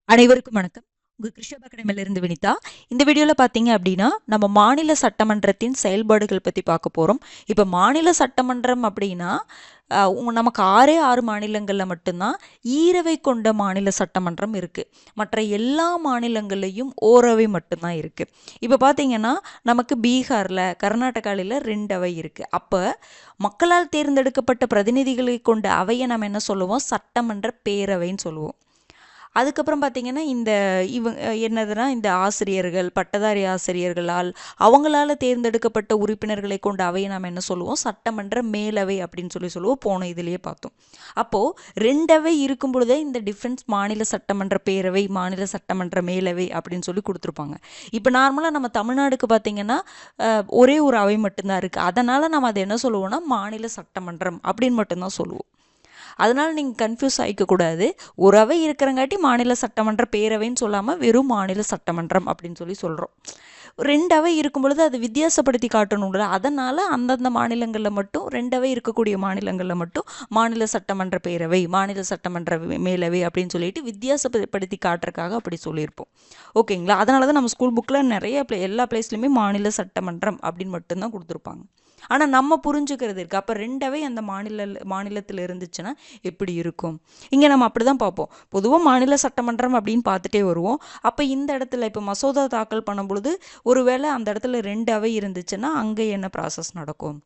அனைவருக்கும் வணக்கம். உங்க கிருஷப் அகாடமியிலிருந்து வினிதா. இந்த வீடியோல பார்த்தீங்க அப்படின்னா, நம்ம மாநில சட்டமன்றத்தின் செயல்பாடுகள் பத்தி பார்க்க போறோம். இப்ப மாநில சட்டமன்றம் அப்படின்னா, நமக்கு 6 மாநிலங்கள்ல மட்டும்தான் ஈரவை கொண்ட மாநில சட்டமன்றம் இருக்கு. மற்ற எல்லா மாநிலங்கள்லயும் ஓரவை மட்டும்தான் இருக்கு. இப்ப பார்த்தீங்கன்னா, நமக்கு பீகார்ல, கர்நாடகால 2 அவை இருக்கு. அப்ப மக்களால் தேர்ந்தெடுக்கப்பட்ட பிரதிநிதிகளை கொண்ட அவையை நம்ம என்ன சொல்லுவோம்? சட்டமன்ற பேரவைன்னு சொல்லுவோம். அதுக்கப்புறம் பார்த்தீங்கன்னா, என்னதுன்னா, இந்த ஆசிரியர்கள், பட்டதாரி ஆசிரியர்களால் அவங்களால தேர்ந்தெடுக்கப்பட்ட உறுப்பினர்களை கொண்ட அவையை நாம் என்ன சொல்லுவோம்? சட்டமன்ற மேலவை அப்படின்னு சொல்லுவோம். போன இதிலேயே பார்த்தோம். அப்போது 2 அவை இருக்கும் பொழுதே இந்த டிஃப்ரென்ஸ் மாநில சட்டமன்ற பேரவை, மாநில சட்டமன்ற மேலவை அப்படின்னு சொல்லி கொடுத்துருப்பாங்க. இப்போ நார்மலாக நம்ம தமிழ்நாடுக்கு பார்த்தீங்கன்னா ஒரே ஒரு அவை மட்டும்தான் இருக்குது. அதனால் நம்ம அதை என்ன சொல்லுவோம்னா மாநில சட்டமன்றம் அப்படின்னு மட்டும்தான் சொல்லுவோம். அதனால் நீங்கள் கன்ஃபியூஸ் ஆகிக்கக்கூடாது. ஒரு அவை இருக்கிறங்காட்டி மாநில சட்டமன்ற பேரவைன்னு சொல்லாமல் வெறும் மாநில சட்டமன்றம் அப்படின்னு சொல்கிறோம். 2 அவை இருக்கும் பொழுது அது வித்தியாசப்படுத்தி காட்டணும்ல. அதனால் அந்தந்த மாநிலங்களில் மட்டும் 2 அவை இருக்கக்கூடிய மாநிலங்களில் மட்டும் மாநில சட்டமன்ற பேரவை, மாநில சட்டமன்ற மேலவை அப்படின்னு சொல்லிட்டு வித்தியாசப்படுத்தி காட்டுறதுக்காக அப்படி சொல்லியிருப்போம். ஓகேங்களா? அதனால தான் நம்ம ஸ்கூல் புக்கில் நிறைய எல்லா பிளேஸ்லையுமே மாநில சட்டமன்றம் அப்படின்னு மட்டும்தான் கொடுத்துருப்பாங்க. ஆனால் நம்ம புரிஞ்சுக்கிறது இருக்குது. அப்போ 2 அவை அந்த மாநிலத்தில் இருந்துச்சுன்னா எப்படி இருக்கும்? இங்கே நம்ம அப்படி தான் பார்ப்போம். பொதுவாக மாநில சட்டமன்றம் அப்படின்னு பார்த்துட்டே வருவோம். அப்போ இந்த இடத்துல இப்போ மசோதா தாக்கல் பண்ணும் பொழுது ஒருவேளை அந்த இடத்துல 2 அவை இருந்துச்சுன்னா அங்கே என்ன ப்ராசஸ் நடக்கும்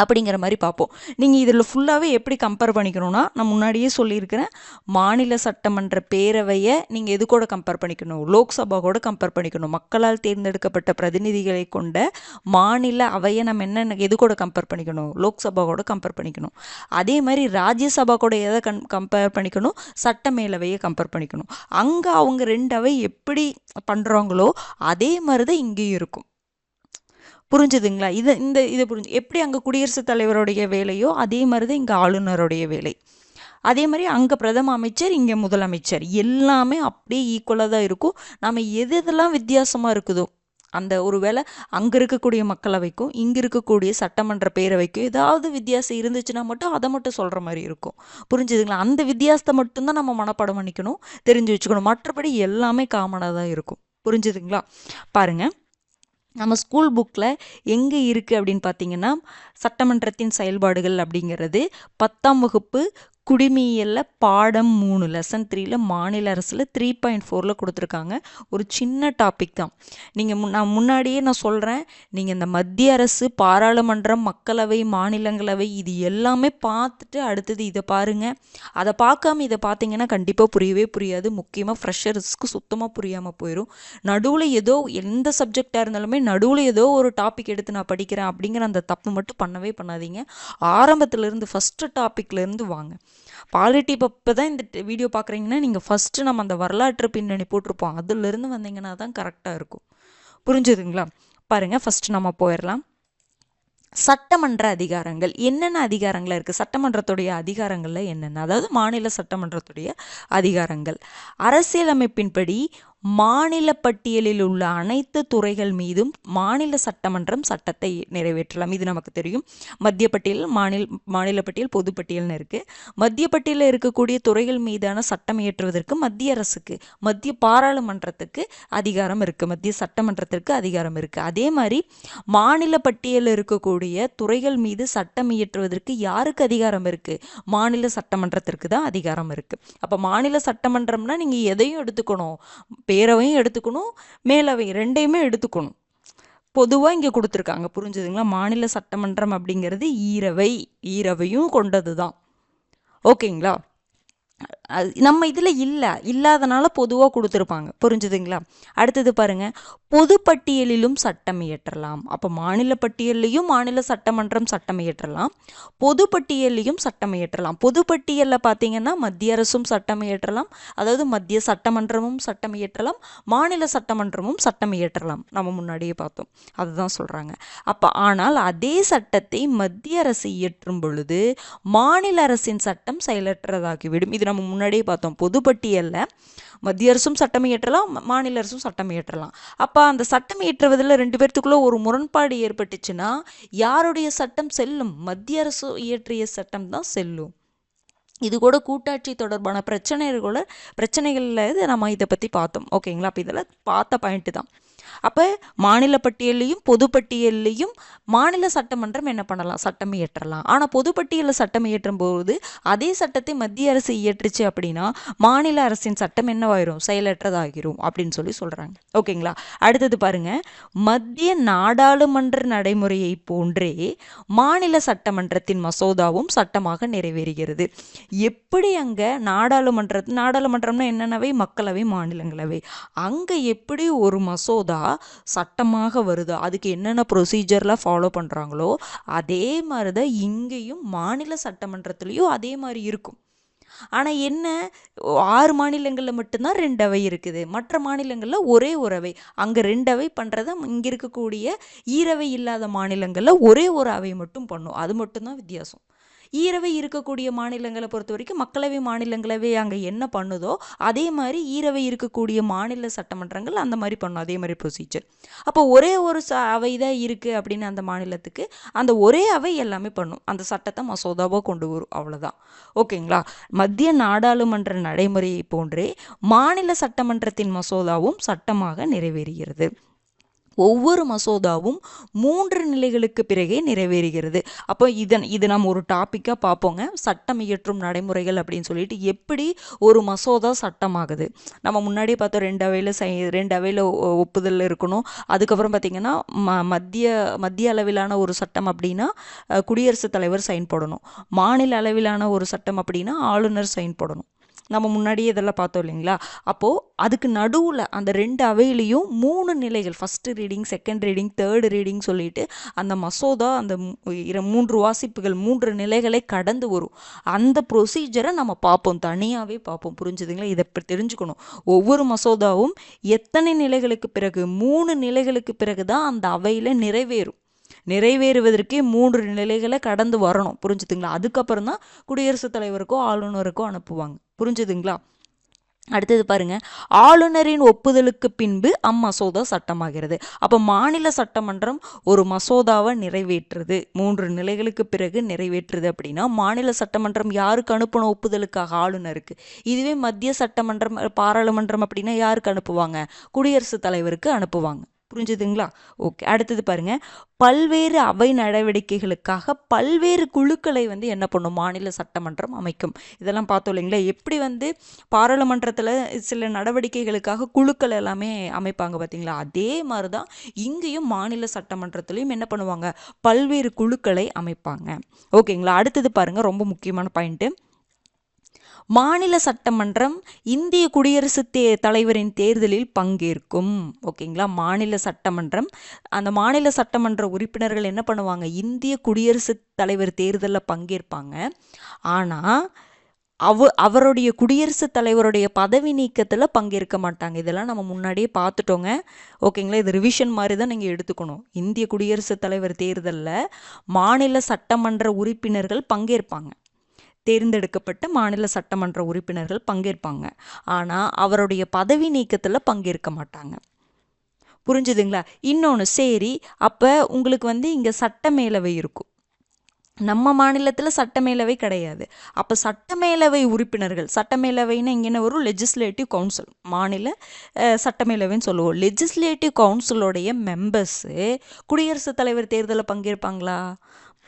அப்படிங்கிற மாதிரி பார்ப்போம். நீங்கள் இதில் ஃபுல்லாகவே எப்படி கம்பேர் பண்ணிக்கணும்னா, நான் முன்னாடியே சொல்லியிருக்கிறேன், மாநில சட்டமன்ற பேரவையை நீங்கள் எது கூட கம்பேர் பண்ணிக்கணும்? லோக்சபா கூட கம்பேர் பண்ணிக்கணும். மக்களால் தேர்ந்தெடுக்கப்பட்ட பிரதிநிதிகளை கொண்ட மாநில அவையை நம்ம எது கூட கம்பேர் பண்ணிக்கணும்? லோக்சபா கூட கம்பேர் பண்ணிக்கணும். அதே மாதிரி ராஜ்யசபா கூட எதை கம்பேர் பண்ணிக்கணும்? சட்ட மேலவையை கம்பேர் பண்ணிக்கணும். அங்கே அவங்க 2 அவை எப்படி பண்ணுறாங்களோ அதே மாதிரி தான் இங்கேயும் இருக்கும். புரிஞ்சுதுங்களா? இதை புரிஞ்சு எப்படி அங்கே குடியரசுத் தலைவருடைய வேலையோ அதே மாதிரி தான் இங்கே ஆளுநருடைய வேலை. அதே மாதிரி அங்கே பிரதம அமைச்சர், இங்கே முதலமைச்சர், எல்லாமே அப்படியே ஈக்குவலாக தான் இருக்கும். நம்ம எதெல்லாம் வித்தியாசமாக இருக்குதோ அந்த ஒரு வேளை அங்கே இருக்கக்கூடிய மக்களவைக்கும் இங்கே இருக்கக்கூடிய சட்டமன்ற பேரவைக்கும் ஏதாவது வித்தியாசம் இருந்துச்சுன்னா மட்டும் அதை மட்டும் சொல்கிற மாதிரி இருக்கும். புரிஞ்சுதுங்களா? அந்த வித்தியாசத்தை மட்டும்தான் நம்ம மனப்பாடம் பண்ணிக்கணும், தெரிஞ்சு வச்சுக்கணும். மற்றபடி எல்லாமே காமனாக தான் இருக்கும். புரிஞ்சுதுங்களா? பாருங்கள், நம்ம ஸ்கூல் புக்கில் எங்கே இருக்குது அப்படின்னு பார்த்தீங்கன்னா, சட்டமன்றத்தின் செயல்பாடுகள் அப்படிங்கிறது 10ஆம் வகுப்பு குடிமையியலில் பாடம் 3 லெசன் 3ல் மாநில அரசில் 3.4 கொடுத்துருக்காங்க. ஒரு சின்ன டாபிக் தான். நான் முன்னாடியே சொல்கிறேன், நீங்கள் இந்த மத்திய அரசு, பாராளுமன்றம், மக்களவை, மாநிலங்களவை இது எல்லாமே பார்த்துட்டு அடுத்தது இதை பாருங்கள். அதை பார்க்காம இதை பார்த்தீங்கன்னா கண்டிப்பாக புரியவே புரியாது. முக்கியமாக ஃப்ரெஷர்ஸ்க்கு சுத்தமாக புரியாமல் போயிடும். நடுவில் ஏதோ எந்த சப்ஜெக்டாக இருந்தாலுமே நடுவில் ஏதோ ஒரு டாபிக் எடுத்து நான் படிக்கிறேன் அப்படிங்கிற அந்த தப்பு மட்டும் பண்ணவே பண்ணாதீங்க. ஆரம்பத்துலேருந்து ஃபஸ்ட்டு டாப்பிக்லேருந்து வாங்க. பாலிட்டி இப்போ தான் இந்த வீடியோ பார்க்குறீங்கன்னா நீங்கள் ஃபஸ்ட்டு நம்ம அந்த வரலாற்று பின்னணி போட்டிருப்போம், அதுலேருந்து வந்தீங்கன்னா தான் கரெக்டாக இருக்கும். புரிஞ்சுதுங்களா? பாருங்கள், ஃபஸ்ட்டு நம்ம போயிடலாம். சட்டமன்ற அதிகாரங்கள் என்னென்ன அதிகாரங்களாக இருக்குது? சட்டமன்றத்துடைய அதிகாரங்களில் என்னென்ன, அதாவது மாநில சட்டமன்றத்துடைய அதிகாரங்கள். அரசியலமைப்பின்படி மாநில பட்டியலில் உள்ள அனைத்து துறைகள் மீதும் மாநில சட்டமன்றம் சட்டத்தை நிறைவேற்றலாம். இது நமக்கு தெரியும். மத்திய பட்டியல், மாநில பட்டியல், பொது பட்டியல்னு இருக்குது. மத்திய பட்டியலில் இருக்கக்கூடிய துறைகள் மீதான சட்டம் இயற்றுவதற்கு மத்திய அரசுக்கு, மத்திய பாராளுமன்றத்துக்கு அதிகாரம் இருக்குது, மத்திய சட்டமன்றத்திற்கு அதிகாரம் இருக்குது. அதே மாதிரி மாநில பட்டியலில் இருக்கக்கூடிய துறைகள் மீது சட்டம் இயற்றுவதற்கு யாருக்கு அதிகாரம் இருக்குது? மாநில சட்டமன்றத்திற்கு தான் அதிகாரம் இருக்குது. அப்போ மாநில சட்டமன்றம்னா நீங்கள் எதையும் எடுத்துக்கணும், பேரவையும் எடுத்துக்கணும், மேலவை, ரெண்டையுமே எடுத்துக்கணும். பொதுவாக இங்கே கொடுத்துருக்காங்க. புரிஞ்சுதுங்களா? மாநில சட்டமன்றம் அப்படிங்கிறது ஈரவையும் கொண்டது தான். ஓகேங்களா? நம்ம இதில் இல்லாதனால பொதுவாக கொடுத்துருப்பாங்க. புரிஞ்சுதுங்களா? அடுத்தது பாருங்கள், பொது பட்டியலிலும் சட்டம் இயற்றலாம். அப்போ மாநில பட்டியல்லையும் மாநில சட்டமன்றம் சட்டம் இயற்றலாம், பொது பட்டியல்லையும் சட்டம் இயற்றலாம். பொது பட்டியலில் பார்த்தீங்கன்னா மத்திய அரசும் சட்டம் இயற்றலாம், அதாவது மத்திய சட்டமன்றமும் சட்டம் இயற்றலாம், மாநில சட்டமன்றமும் சட்டம் இயற்றலாம். நம்ம முன்னாடியே பார்த்தோம், அதுதான் சொல்கிறாங்க. அப்போ ஆனால் அதே சட்டத்தை மத்திய அரசு இயற்றும் பொழுது மாநில அரசின் சட்டம் செயலற்றதாகிவிடும். இது நம்ம முன்னாடியே பார்த்தோம். பொது பட்டியலில் மத்திய அரசும் சட்டம் இயற்றலாம், மாநில அரசும் சட்டம் இயற்றலாம். அப்போ அந்த சட்டம் இயற்றுவதில் 2 பேர்த்துக்குள்ள ஒரு முரண்பாடு ஏற்பட்டுச்சுன்னா யாருடைய சட்டம் செல்லும்? மத்திய அரசு இயற்றிய சட்டம் தான் செல்லும். இது கூட கூட்டாட்சி தொடர்பான பிரச்சனைகளில் நம்ம இதை பற்றி பார்த்தோம். ஓகேங்களா? அப்போ இதெல்லாம் பார்த்த பாயிண்ட்டு தான். அப்போ மாநில பட்டியல்லையும் பொது பட்டியல்லையும் மாநில சட்டமன்றம் என்ன பண்ணலாம்? சட்டம் இயற்றலாம். ஆனால் பொதுப்பட்டியலில் சட்டம் இயற்றும் போது அதே சட்டத்தை மத்திய அரசு இயற்றுச்சு அப்படின்னா மாநில அரசின் சட்டம் என்னவாயிரும்? செயலற்றதாகிரும் அப்படின்னு சொல்கிறாங்க. ஓகேங்களா? அடுத்தது பாருங்க, மத்திய நாடாளுமன்ற நடைமுறையை போன்றே மாநில சட்டமன்றத்தின் மசோதாவும் சட்டமாக நிறைவேறுகிறது. எப்படி அங்கே நாடாளுமன்றம்னா என்னென்னவை? மக்களவை, மாநிலங்களவை. அங்கே எப்படி ஒரு மசோதா சட்டமாக வருது, அதுக்கு என்னென்ன ப்ரொசீஜர்லாம் ஃபாலோ பண்ணுறாங்களோ அதே மாதிரி தான் இங்கேயும் மாநில சட்டமன்றத்துலேயும் அதே மாதிரி இருக்கும். ஆனால் என்ன, 6 மாநிலங்களில் மட்டும்தான் 2 அவை இருக்குது, மற்ற மாநிலங்களில் ஒரே ஒரு அவை. அங்கே 2 அவை பண்ணுறத இங்கே இருக்கக்கூடிய ஈரவை இல்லாத மாநிலங்களில் ஒரே ஒரு அவை மட்டும் பண்ணும். அது மட்டும்தான் வித்தியாசம். ஈரவை இருக்கக்கூடிய மாநிலங்களை பொறுத்த வரைக்கும் மக்களவை, மாநிலங்களவை அங்கே என்ன பண்ணுதோ அதே மாதிரி ஈரவை இருக்கக்கூடிய மாநில சட்டமன்றங்கள் அந்த மாதிரி பண்ணும், அதே மாதிரி ப்ரொசீஜர். அப்போ ஒரே ஒரு அவை தான் இருக்குது அப்படின்னு அந்த மாநிலத்துக்கு அந்த ஒரே அவை எல்லாமே பண்ணும், அந்த சட்டத்தை மசோதாவாக கொண்டு வரும், அவ்வளோதான். ஓகேங்களா? மத்திய நாடாளுமன்ற நடைமுறையை போன்றே மாநில சட்டமன்றத்தின் மசோதாவும் சட்டமாக நிறைவேறுகிறது. ஒவ்வொரு மசோதாவும் 3 நிலைகளுக்கு பிறகே நிறைவேறுகிறது. அப்போ இது நம்ம ஒரு டாப்பிக்காக பார்ப்போங்க, சட்டம் இயற்றும் நடைமுறைகள் அப்படின்னு சொல்லிட்டு எப்படி ஒரு மசோதா சட்டமாகுது. நம்ம முன்னாடியே பார்த்தோம், 2 அவையில் ஒப்புதல் இருக்கணும். அதுக்கப்புறம் பார்த்திங்கன்னா மத்திய அளவிலான ஒரு சட்டம் அப்படின்னா குடியரசுத் தலைவர் சைன் போடணும். மாநில அளவிலான ஒரு சட்டம் அப்படின்னா ஆளுநர் சைன் போடணும். நம்ம முன்னாடியே இதெல்லாம் பார்த்தோம் இல்லைங்களா? அப்போது அதுக்கு நடுவில் அந்த 2 அவையிலையும் 3 நிலைகள், first reading, second reading, third reading சொல்லிட்டு அந்த மசோதா அந்த 3 வாசிப்புகள் 3 நிலைகளை கடந்து வரும். அந்த ப்ரொசீஜரை நம்ம பார்ப்போம், தனியாகவே பார்ப்போம். புரிஞ்சுதுங்களா? இதை இப்போ தெரிஞ்சுக்கணும். ஒவ்வொரு மசோதாவும் எத்தனை நிலைகளுக்கு பிறகு? 3 நிலைகளுக்கு பிறகு தான் அந்த அவையில் நிறைவேறுவதற்கே 3 நிலைகளை கடந்து வரணும். புரிஞ்சுதுங்களா? அதுக்கப்புறம் தான் குடியரசுத் தலைவருக்கோ ஆளுநருக்கோ அனுப்புவாங்க. புரிஞ்சுதுங்களா? அடுத்தது பாருங்க, ஆளுநரின் ஒப்புதலுக்கு பின்பு அம்மசோதா சட்டமாகிறது. அப்போ மாநில சட்டமன்றம் ஒரு மசோதாவை நிறைவேற்றுது, 3 நிலைகளுக்கு பிறகு நிறைவேற்றுது அப்படின்னா மாநில சட்டமன்றம் யாருக்கு அனுப்பணும்? ஒப்புதலுக்காக ஆளுநருக்கு. இதுவே மத்திய சட்டமன்றம், பாராளுமன்றம் அப்படின்னா யாருக்கு அனுப்புவாங்க? குடியரசுத் தலைவருக்கு அனுப்புவாங்க. புரிஞ்சுதுங்களா? ஓகே. அடுத்தது பாருங்க, பல்வேறு அவை நடவடிக்கைகளுக்காக பல்வேறு குழுக்களை என்ன பண்ணும்? மாநில சட்டமன்றம் அமைக்கும். இதெல்லாம் பார்த்தோம் இல்லைங்களா? எப்படி பாராளுமன்றத்தில் சில நடவடிக்கைகளுக்காக குழுக்கள் எல்லாமே அமைப்பாங்க பார்த்தீங்களா? அதே மாதிரி தான் இங்கேயும் மாநில சட்டமன்றத்திலையும் என்ன பண்ணுவாங்க? பல்வேறு குழுக்களை அமைப்பாங்க. ஓகேங்களா? அடுத்தது பாருங்க, ரொம்ப முக்கியமான பாயிண்ட்டு, மாநில சட்டமன்றம் இந்திய குடியரசுத் தலைவரின் தேர்தலில் பங்கேற்கும். ஓகேங்களா? மாநில சட்டமன்றம், அந்த மாநில சட்டமன்ற உறுப்பினர்கள் என்ன பண்ணுவாங்க? இந்திய குடியரசுத் தலைவர் தேர்தலில் பங்கேற்பாங்க. ஆனால் அவருடைய குடியரசுத் தலைவருடைய பதவி நீக்கத்தில் பங்கேற்க மாட்டாங்க. இதெல்லாம் நம்ம முன்னாடியே பார்த்துட்டோங்க. ஓகேங்களா? இது ரிவிஷன் மாதிரி தான் நீங்கள் எடுத்துக்கணும். இந்திய குடியரசுத் தலைவர் தேர்தலில் மாநில சட்டமன்ற உறுப்பினர்கள் பங்கேற்பாங்க, தேர்ந்தெடுக்கப்பட்ட மாநில சட்டமன்ற உறுப்பினர்கள் பங்கேற்பாங்க. ஆனால் அவருடைய பதவி நீக்கத்தில் பங்கேற்க மாட்டாங்க. புரிஞ்சுதுங்களா? இன்னொன்று, சரி, அப்போ உங்களுக்கு இங்கே சட்டமேலவை இருக்கும், நம்ம மாநிலத்தில் சட்டமேலவை கிடையாது. அப்போ சட்டமேலவை உறுப்பினர்கள், சட்டமேலவைன்னு இங்கே என்ன வரும்? லெஜிஸ்லேட்டிவ் கவுன்சில், மாநில சட்டமேலவைன்னு சொல்லுவோம். லெஜிஸ்லேட்டிவ் கவுன்சிலோடைய மெம்பர்ஸு குடியரசுத் தலைவர் தேர்தலில் பங்கேற்பாங்களா?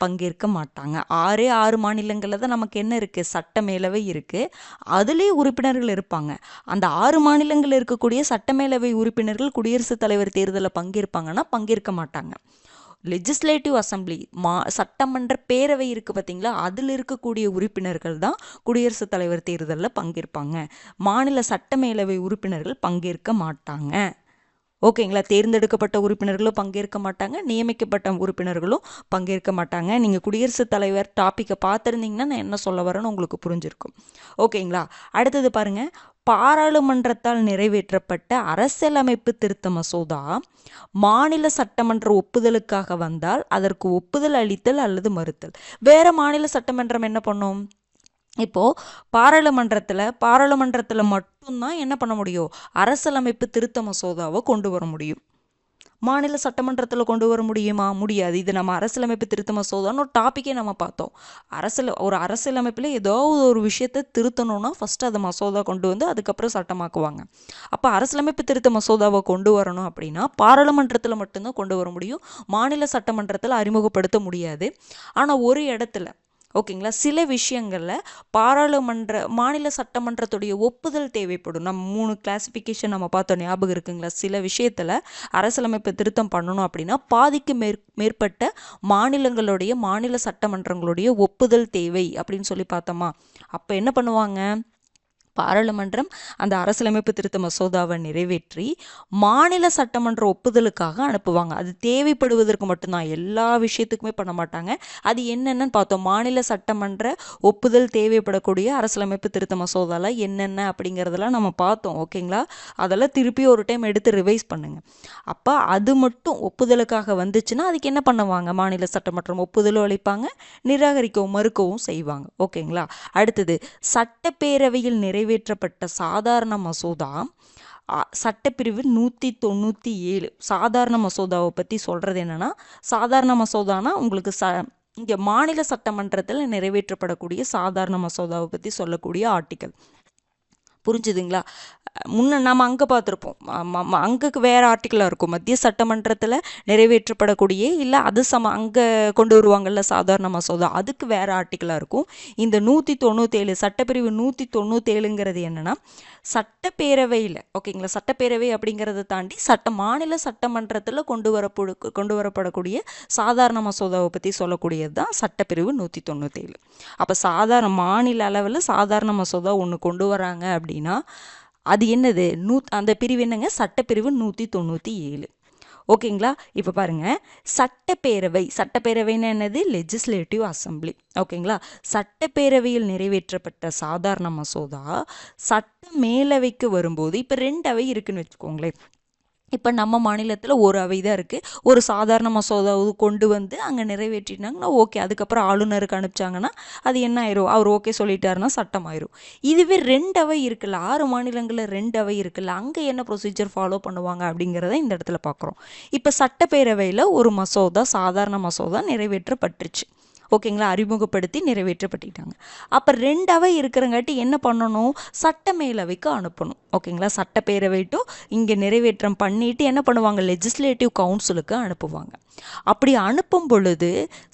பங்கேற்க மாட்டாங்க. 6 மாநிலங்களில் தான் நமக்கு என்ன இருக்குது? சட்டமேலவை இருக்குது. அதுலேயே உறுப்பினர்கள் இருப்பாங்க. அந்த 6 மாநிலங்களில் இருக்கக்கூடிய சட்டமேலவை உறுப்பினர்கள் குடியரசுத் தலைவர் தேர்தலில் பங்கேற்பாங்கன்னா பங்கேற்க மாட்டாங்க. லெஜிஸ்லேட்டிவ் அசம்பிளி, சட்டமன்ற பேரவை இருக்குது பார்த்தீங்களா? அதில் இருக்கக்கூடிய உறுப்பினர்கள் தான் குடியரசுத் தலைவர் தேர்தலில் பங்கேற்பாங்க. மாநில சட்டமேலவை உறுப்பினர்கள் பங்கேற்க மாட்டாங்க. ஓகேங்களா? தேர்ந்தெடுக்கப்பட்ட உறுப்பினர்களும் பங்கேற்க மாட்டாங்க, நியமிக்கப்பட்ட உறுப்பினர்களும் பங்கேற்க மாட்டாங்க. நீங்கள் குடியரசுத் தலைவர் டாப்பிக்கை பார்த்துருந்தீங்கன்னா நான் என்ன சொல்ல வரேன்னு உங்களுக்கு புரிஞ்சிருக்கும். ஓகேங்களா? அடுத்தது பாருங்கள், பாராளுமன்றத்தால் நிறைவேற்றப்பட்ட அரசியலமைப்பு திருத்த மசோதா மாநில சட்டமன்ற ஒப்புதலுக்காக வந்தால் அதற்கு ஒப்புதல் அளித்தல் அல்லது மறுத்தல். வேற மாநில சட்டமன்றம் என்ன பண்ணும்? இப்போது பாராளுமன்றத்தில் மட்டும்தான் என்ன பண்ண முடியும்? அரசியலமைப்பு திருத்த மசோதாவை கொண்டு வர முடியும். மாநில சட்டமன்றத்தில் கொண்டு வர முடியுமா? முடியாது. இது நம்ம அரசியலமைப்பு திருத்த மசோதான்னு ஒரு டாப்பிக்கே நம்ம பார்த்தோம். ஒரு அரசியலமைப்பில் ஏதாவது ஒரு விஷயத்தை திருத்தணும்னா ஃபஸ்ட்டு அதை மசோதா கொண்டு வந்து அதுக்கப்புறம் சட்டமாக்குவாங்க. அப்போ அரசியலமைப்பு திருத்த மசோதாவை கொண்டு வரணும் அப்படின்னா பாராளுமன்றத்தில் மட்டும்தான் கொண்டு வர முடியும். மாநில சட்டமன்றத்தில் அறிமுகப்படுத்த முடியாது. ஆனால் ஒரு இடத்துல ஓகேங்களா, சில விஷயங்களில் மாநில சட்டமன்றத்துடைய ஒப்புதல் தேவைப்படும். நம்ம 3 கிளாசிஃபிகேஷன் நம்ம பார்த்தோம், ஞாபகம் இருக்குங்களா? சில விஷயத்தில் அரசியலமைப்பு திருத்தம் பண்ணணும் அப்படின்னா பாதிக்கு மேற்பட்ட மாநில சட்டமன்றங்களுடைய ஒப்புதல் தேவை அப்படின்னு சொல்லி பார்த்தோமா? அப்போ என்ன பண்ணுவாங்க? பாராளுமன்றம் அந்த அரசியலமைப்பு திருத்த மசோதாவை நிறைவேற்றி மாநில சட்டமன்ற ஒப்புதலுக்காக அனுப்புவாங்க. அது தேவைப்படுவதற்கு மட்டும்தான், எல்லா விஷயத்துக்குமே பண்ண மாட்டாங்க. அது என்னென்னு பார்த்தோம். மாநில சட்டமன்ற ஒப்புதல் தேவைப்படக்கூடிய அரசியலமைப்பு திருத்த மசோதால என்னென்ன அப்படிங்கிறதெல்லாம் நம்ம பார்த்தோம். ஓகேங்களா? அதெல்லாம் திருப்பி ஒரு டைம் எடுத்து ரிவைஸ் பண்ணுங்க. அப்போ அது மட்டும் ஒப்புதலுக்காக வந்துச்சுன்னா அதுக்கு என்ன பண்ணுவாங்க? மாநில சட்டமன்றம் ஒப்புதலும் அளிப்பாங்க, நிராகரிக்கவும் மறுக்கவும் செய்வாங்க. ஓகேங்களா? அடுத்தது, சட்டப்பேரவையில் நிறைவேற்றப்பட்ட சாதாரண மசோதா சட்டப்பிரிவு 197 சாதாரண மசோதாவை பற்றி சொல்கிறது என்னென்னா, சாதாரண மசோதானா உங்களுக்கு இங்கே மாநில சட்டமன்றத்தில் நிறைவேற்றப்படக்கூடிய சாதாரண மசோதாவை பற்றி சொல்லக்கூடிய ஆர்டிக்கல். புரிஞ்சுதுங்களா? முன்ன நம்ம அங்கே பார்த்துருப்போம், அங்கேக்கு வேறு ஆர்டிக்கலாக இருக்கும். மத்திய சட்டமன்றத்தில் நிறைவேற்றப்படக்கூடிய இல்லை அது அங்கே கொண்டு வருவாங்கள்ல சாதாரண மசோதா, அதுக்கு வேறு ஆர்டிக்கலாக இருக்கும். இந்த 197 சட்டப்பிரிவு 197ங்கிறது என்னென்னா, சட்டப்பேரவையில் ஓகேங்களா, சட்டப்பேரவை அப்படிங்கிறத தாண்டி மாநில சட்டமன்றத்தில் கொண்டு வரப்படக்கூடிய சாதாரண மசோதாவை பற்றி சொல்லக்கூடியது தான் சட்டப்பிரிவு 197. அப்போ மாநில அளவில் சாதாரண மசோதா ஒன்று கொண்டு வராங்க அப்படின்னா அது என்னது? அந்த பிரிவு என்னங்க? சட்டப்பிரிவு 197. ஓகேங்களா? இப்போ பாருங்கள், சட்டப்பேரவைன்னு என்னது? Legislative assembly. ஓகேங்களா? சட்டப்பேரவையில் நிறைவேற்றப்பட்ட சாதாரண மசோதா சட்ட மேலவைக்கு வரும்போது, இப்போ 2 அவை இருக்குன்னு வச்சுக்கோங்களேன். இப்போ நம்ம மாநிலத்தில் ஒரு அவை தான் இருக்குது. ஒரு சாதாரண மசோதாவை கொண்டு வந்து அங்கே நிறைவேற்றினாங்கன்னா ஓகே, அதுக்கப்புறம் ஆளுநருக்கு அனுப்பிச்சாங்கன்னா அது என்ன ஆயிரும்? அவர் ஓகே சொல்லிட்டாருன்னா சட்டம் ஆயிரும். இதுவே 2 அவை இருக்குல்ல, 6 மாநிலங்களில் 2 அவை இருக்குல்ல, அங்கே என்ன ப்ரொசீஜர் ஃபாலோ பண்ணுவாங்க அப்படிங்கிறத இந்த இடத்துல பார்க்குறோம். இப்போ சட்டப்பேரவையில் ஒரு சாதாரண மசோதா நிறைவேற்றப்பட்டுருச்சு. ஓகேங்களா? அறிமுகப்படுத்தி நிறைவேற்றப்பட்டுட்டாங்க. அப்போ 2 அவை இருக்கிறங்காட்டி என்ன பண்ணணும்? சட்ட மேலவைக்கு அனுப்பணும். ஓகேங்களா? சட்டப்பேரவை டு இங்கே நிறைவேற்றம் பண்ணிட்டு என்ன பண்ணுவாங்க? லெஜிஸ்லேட்டிவ் கவுன்சிலுக்கு அனுப்புவாங்க. அப்படி அனுப்பும் பொழுது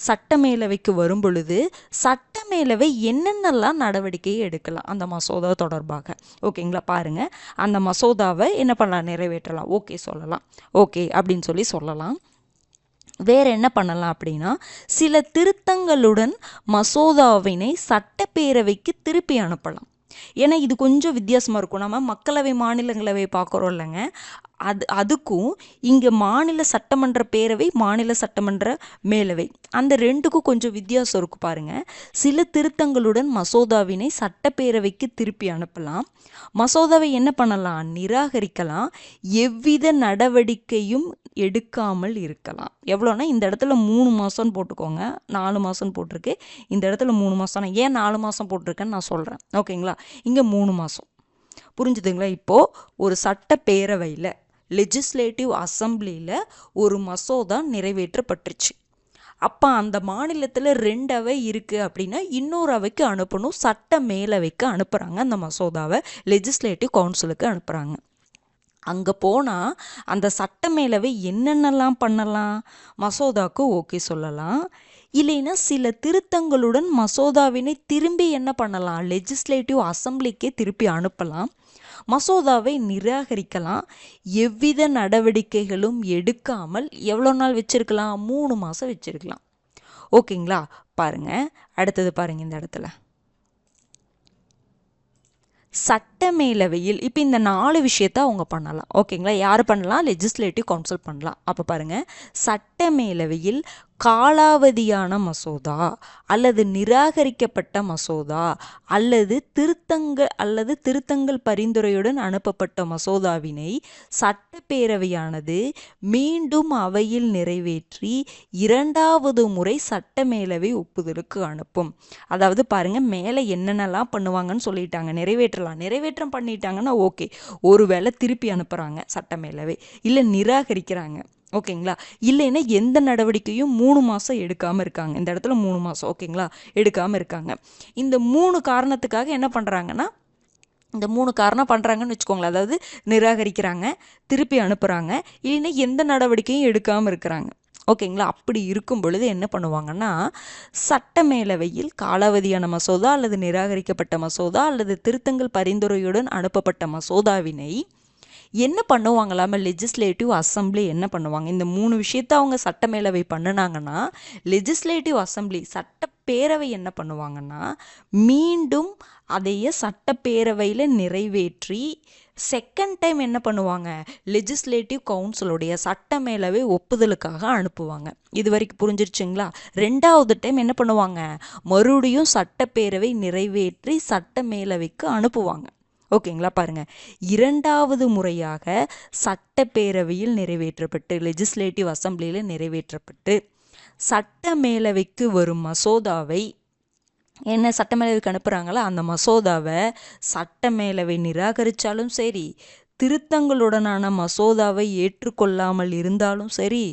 சட்ட மேலவைக்கு வரும் பொழுது சட்ட மேலவை என்னென்னலாம் நடவடிக்கை எடுக்கலாம் அந்த மசோதா தொடர்பாக? ஓகேங்களா? பாருங்க, அந்த மசோதாவை என்ன பண்ணலாம்? நிறைவேற்றலாம். ஓகே சொல்லலாம். ஓகே அப்படின்னு சொல்லலாம். வேறு என்ன பண்ணலாம் அப்படின்னா, சில திருத்தங்களுடன் மசோதாவினை சட்டப்பேரவைக்கு திருப்பி அனுப்பலாம். ஏன்னா இது கொஞ்சம் வித்தியாசமாக இருக்கும். நம்ம மக்களவை மாநிலங்களவை பார்க்குறோம் இல்லைங்க, அதுக்கும் இங்கே மாநில சட்டமன்ற பேரவை, மாநில சட்டமன்ற மேலவை, அந்த 2க்கும் கொஞ்சம் வித்தியாசம் இருக்கும் பாருங்கள். சில திருத்தங்களுடன் மசோதாவினை சட்டப்பேரவைக்கு திருப்பி அனுப்பலாம். மசோதாவை என்ன பண்ணலாம்? நிராகரிக்கலாம். எவ்வித நடவடிக்கையும் எடுக்காமல் இருக்கலாம். எவ்வளோனா இந்த இடத்துல 3 மாதம்னு போட்டுக்கோங்க, 4 மாதம்னு போட்டிருக்கு. இந்த இடத்துல 3 மாதம். ஏன் 4 மாதம் போட்டிருக்கேன்னு நான் சொல்கிறேன். ஓகேங்களா? இங்கே 3 மாதம். புரிஞ்சுதுங்களா? இப்போது ஒரு சட்டப்பேரவையில் லெஜிஸ்லேட்டிவ் அசம்பிளியில் ஒரு மசோதா நிறைவேற்றப்பட்டுருச்சு. அப்போ அந்த மாநிலத்தில் 2 அவை இருக்குது அப்படின்னா இன்னொரு அவைக்கு அனுப்பணும். சட்ட மேலவைக்கு அனுப்புகிறாங்க. அந்த மசோதாவை லெஜிஸ்லேட்டிவ் கவுன்சிலுக்கு அனுப்புகிறாங்க. அங்கே போனால் அந்த சட்ட மேலவை என்னென்னலாம் பண்ணலாம்? மசோதாவுக்கு ஓகே சொல்லலாம். இல்லைன்னா சில திருத்தங்களுடன் மசோதாவினை திரும்பி என்ன பண்ணலாம்? லெஜிஸ்லேட்டிவ் அசம்பிளிக்கே திருப்பி அனுப்பலாம். மசோதாவை நிராகரிக்கலாம். எவ்வித நடவடிக்கைகளும் எடுக்காமல் எவ்வளோ நாள் வச்சிருக்கலாம்? 3 மாதம் வச்சிருக்கலாம். ஓகேங்களா? பாருங்க, அடுத்தது பாருங்க, இந்த இடத்துல சட்ட மேலவையில் இப்போ இந்த 4 விஷயத்த அவங்க பண்ணலாம். ஓகேங்களா? யார் பண்ணலாம்? லெஜிஸ்லேட்டிவ் கவுன்சில் பண்ணலாம். அப்போ பாருங்க, சட்ட மேலவையில் காலாவதியான மசோதா அல்லது நிராகரிக்கப்பட்ட மசோதா அல்லது திருத்தங்கள் பரிந்துரையுடன் அனுப்பப்பட்ட மசோதாவினை சட்டப்பேரவையானது மீண்டும் அவையில் நிறைவேற்றி 2வது முறை சட்ட மேலவை ஒப்புதலுக்கு அனுப்பும். அதாவது பாருங்க, மேலே என்னென்னலாம் பண்ணுவாங்கன்னு சொல்லிட்டாங்க. நிறைவேற்றம் பண்ணிட்டாங்கன்னா ஓகே. ஒருவேளை திருப்பி அனுப்புகிறாங்க சட்ட மேலவை, இல்லை நிராகரிக்கிறாங்க, ஓகேங்களா. இல்லைன்னா எந்த நடவடிக்கையும் 3 மாதம் எடுக்காமல் இருக்காங்க. இந்த இடத்துல 3 மாதம் ஓகேங்களா எடுக்காமல் இருக்காங்க. இந்த 3 காரணத்துக்காக என்ன பண்ணுறாங்கன்னா, இந்த 3 காரணம் பண்ணுறாங்கன்னு வச்சுக்கோங்களேன். அதாவது நிராகரிக்கிறாங்க, திருப்பி அனுப்புகிறாங்க, இல்லைன்னா எந்த நடவடிக்கையும் எடுக்காமல் இருக்கிறாங்க. ஓகேங்களா. அப்படி இருக்கும் பொழுது என்ன பண்ணுவாங்கன்னா, சட்டமேலவையில் காலாவதியான மசோதா அல்லது நிராகரிக்கப்பட்ட மசோதா அல்லது திருத்தங்கள் பரிந்துரையுடன் அனுப்பப்பட்ட மசோதாவினை என்ன பண்ணுவாங்களாம லெஜிஸ்லேட்டிவ் அசம்பிளி என்ன பண்ணுவாங்க, இந்த 3 விஷயத்த அவங்க சட்டமேலவை பண்ணினாங்கன்னா லெஜிஸ்லேட்டிவ் அசம்பிளி சட்டப்பேரவை என்ன பண்ணுவாங்கன்னா மீண்டும் அதைய சட்டப்பேரவையில் நிறைவேற்றி செகண்ட் டைம் என்ன பண்ணுவாங்க, லெஜிஸ்லேட்டிவ் கவுன்சிலுடைய சட்டமேலவை ஒப்புதலுக்காக அனுப்புவாங்க. இது வரைக்கும் புரிஞ்சிருச்சுங்களா. 2வது டைம் என்ன பண்ணுவாங்க, மறுபடியும் சட்டப்பேரவை நிறைவேற்றி சட்டமேலவைக்கு அனுப்புவாங்க. ஓகேங்களா. பாருங்க, 2வது முறையாக சட்டப்பேரவையில் நிறைவேற்றப்பட்டு லெஜிஸ்லேட்டிவ் அசம்பிளியில் நிறைவேற்றப்பட்டு சட்டமேலவைக்கு வரும் மசோதாவை என்ன சட்டமேலவைக்கு அனுப்புகிறாங்களோ அந்த மசோதாவை சட்டமேலவை நிராகரித்தாலும் சரி, திருத்தங்களுடனான மசோதாவை ஏற்றுக்கொள்ளாமல் இருந்தாலும் சரி,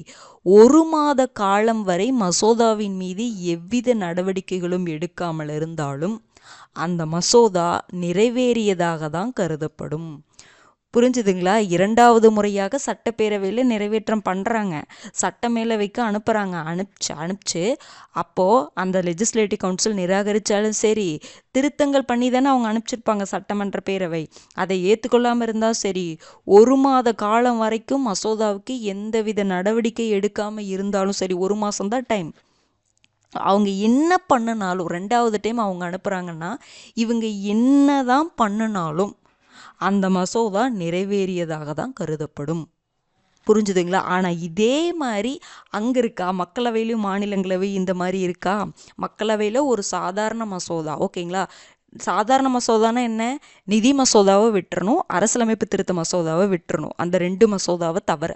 1 மாத காலம் வரை மசோதாவின் மீது எவ்வித நடவடிக்கைகளும் எடுக்காமல் இருந்தாலும் அந்த மசோதா நிறைவேறியதாக தான் கருதப்படும். புரிஞ்சுதுங்களா. 2வது முறையாக சட்டப்பேரவையில் நிறைவேற்றம் பண்ணுறாங்க, சட்டமேலவைக்கு அனுப்புகிறாங்க. அனுப்பிச்சு அப்போது அந்த லெஜிஸ்லேட்டிவ் கவுன்சில் நிராகரித்தாலும் சரி, திருத்தங்கள் பண்ணி தானே அவங்க அனுப்பிச்சிருப்பாங்க சட்டமன்ற பேரவை, அதை ஏற்றுக்கொள்ளாமல் இருந்தால் சரி, 1 மாத காலம் வரைக்கும் மசோதாவுக்கு எந்தவித நடவடிக்கை எடுக்காமல் இருந்தாலும் சரி, 1 மாதம்தான் டைம். அவங்க என்ன பண்ணினாலும் 2வது டைம் அவங்க அனுப்புகிறாங்கன்னா இவங்க என்ன தான் பண்ணினாலும் அந்த மசோதா நிறைவேறியதாக தான் கருதப்படும். புரிஞ்சுதுங்களா. ஆனால் இதே மாதிரி அங்கே இருக்கா, மக்களவையிலும் மாநிலங்களவை இந்த மாதிரி இருக்கா, மக்களவையில் ஒரு சாதாரண மசோதா ஓகேங்களா. சாதாரண மசோதானா என்ன, நிதி மசோதாவை விட்டுறணும், அரசியலமைப்பு திருத்த மசோதாவை விட்டுறணும், அந்த 2 மசோதாவை தவிர.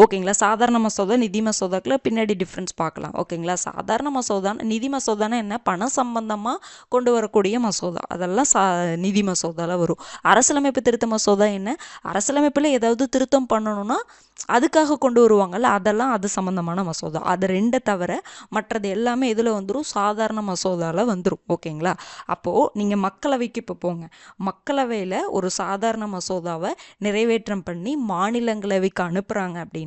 ஓகேங்களா. சாதாரண மசோதா நிதி மசோதாக்குள்ள பின்னாடி டிஃப்ரென்ஸ் பார்க்கலாம். ஓகேங்களா. சாதாரண மசோதான நிதி மசோதானா என்ன, பணம் சம்பந்தமாக கொண்டு வரக்கூடிய மசோதா, அதெல்லாம் நிதி மசோதாவில் வரும். அரசியலமைப்பு திருத்த மசோதா என்ன, அரசியலமைப்பில் ஏதாவது திருத்தம் பண்ணணும்னா அதுக்காக கொண்டு வருவாங்கள்ல, அதெல்லாம் அது சம்மந்தமான மசோதா. அது 2 தவிர மற்றது எல்லாமே இதில் வந்துடும், சாதாரண மசோதாவில் வந்துடும். ஓகேங்களா. அப்போது நீங்கள் மக்களவைக்கு இப்போ போங்க, மக்களவையில் ஒரு சாதாரண மசோதாவை நிறைவேற்றம் பண்ணி மாநிலங்களவைக்கு அனுப்புகிறாங்க அப்படின்னா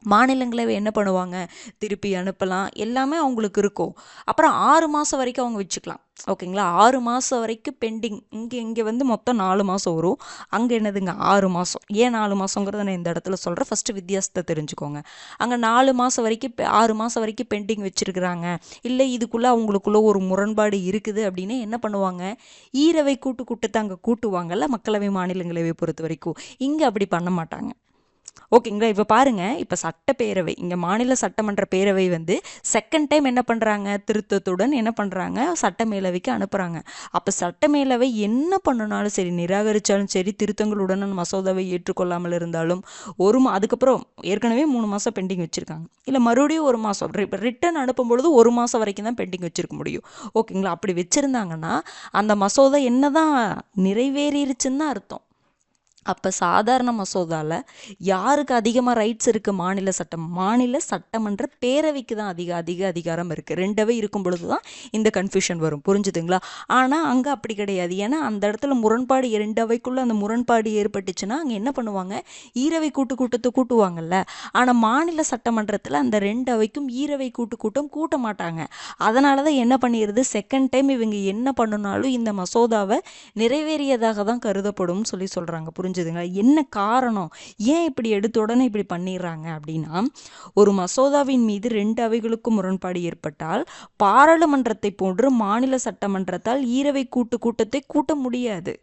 மாநிலங்களவை என்ன பண்ணுவாங்க, திருப்பி அனுப்பலாம், எல்லாமே அவங்களுக்கு இருக்கும். அப்புறம் 6 மாதம் வரைக்கும் அவங்க வச்சுக்கலாம். ஓகேங்களா. 6 மாதம் வரைக்கும் பெண்டிங். இங்கே வந்து மொத்தம் 4 மாதம் வரும், அங்கே என்னதுங்க 6 மாதம். ஏன் 4 மாதங்கிறத நான் இந்த இடத்துல சொல்கிறேன், ஃபஸ்ட்டு வித்தியாசத்தை தெரிஞ்சுக்கோங்க. அங்கே 4 மாதம் வரைக்கும் 6 மாதம் வரைக்கும் பெண்டிங் வச்சுருக்கிறாங்க, இல்லை இதுக்குள்ளே அவங்களுக்குள்ள ஒரு முரண்பாடு இருக்குது அப்படின்னு என்ன பண்ணுவாங்க, ஈரவை கூட்டத்தை அங்கே கூட்டுவாங்கல்ல மக்களவை மாநிலங்களவை பொறுத்த வரைக்கும். இங்கே அப்படி பண்ண மாட்டாங்க. ஓகேங்களா. இப்போ பாருங்கள், இப்போ சட்டப்பேரவை இங்கே மாநில சட்டமன்ற பேரவை வந்து செகண்ட் டைம் என்ன பண்ணுறாங்க, திருத்தத்துடன் என்ன பண்ணுறாங்க, சட்டமேலவைக்கு அனுப்புகிறாங்க. அப்போ சட்டமேலவை என்ன பண்ணனாலும் சரி, நிராகரித்தாலும் சரி, திருத்தங்களுடன் மசோதாவை ஏற்றுக்கொள்ளாமல் இருந்தாலும் அதுக்கப்புறம் ஏற்கனவே 3 மாதம் பெண்டிங் வச்சுருக்காங்க, இல்லை மறுபடியும் 1 மாதம் ரிட்டன் அனுப்பும் பொழுது 1 மாதம் வரைக்கும் தான் பெண்டிங் வச்சுருக்க முடியும். ஓகேங்களா. அப்படி வச்சுருந்தாங்கன்னா அந்த மசோதா என்ன தான் நிறைவேறிடுச்சுன்னு தான் அர்த்தம். அப்போ சாதாரண மசோதாவில் யாருக்கு அதிகமாக ரைட்ஸ் இருக்குது, மாநில சட்டமன்ற பேரவைக்கு தான் அதிக அதிகாரம் இருக்குது. 2வே இருக்கும் பொழுது தான் இந்த கன்ஃபியூஷன் வரும். புரிஞ்சுதுங்களா. ஆனால் அங்கே அப்படி கிடையாது. ஏன்னா அந்த இடத்துல முரண்பாடு 2 அந்த முரண்பாடு ஏற்பட்டுச்சுன்னா அங்கே என்ன பண்ணுவாங்க, ஈரவை கூட்டத்தை கூட்டுவாங்கல்ல. ஆனால் மாநில சட்டமன்றத்தில் அந்த 2 ஈரவை கூட்டம் கூட்ட மாட்டாங்க. அதனால தான் என்ன பண்ணிடுது, செகண்ட் டைம் இவங்க என்ன பண்ணினாலும் இந்த மசோதாவை நிறைவேறியதாக தான் கருதப்படும் சொல்லி சொல்கிறாங்க. புரிஞ்சுதுங்களா. என்ன காரணம், ஏன் இப்படி எடுத்த உடனே இப்படி பண்ணிடுறாங்க அப்படின்னா, ஒரு மசோதாவின் மீது 2 அவைகளுக்கும் முரண்பாடு ஏற்பட்டால் பாராளுமன்றத்தை போன்று மாநில சட்டமன்றத்தால் ஈரவை கூட்டத்தை கூட்ட முடியாது.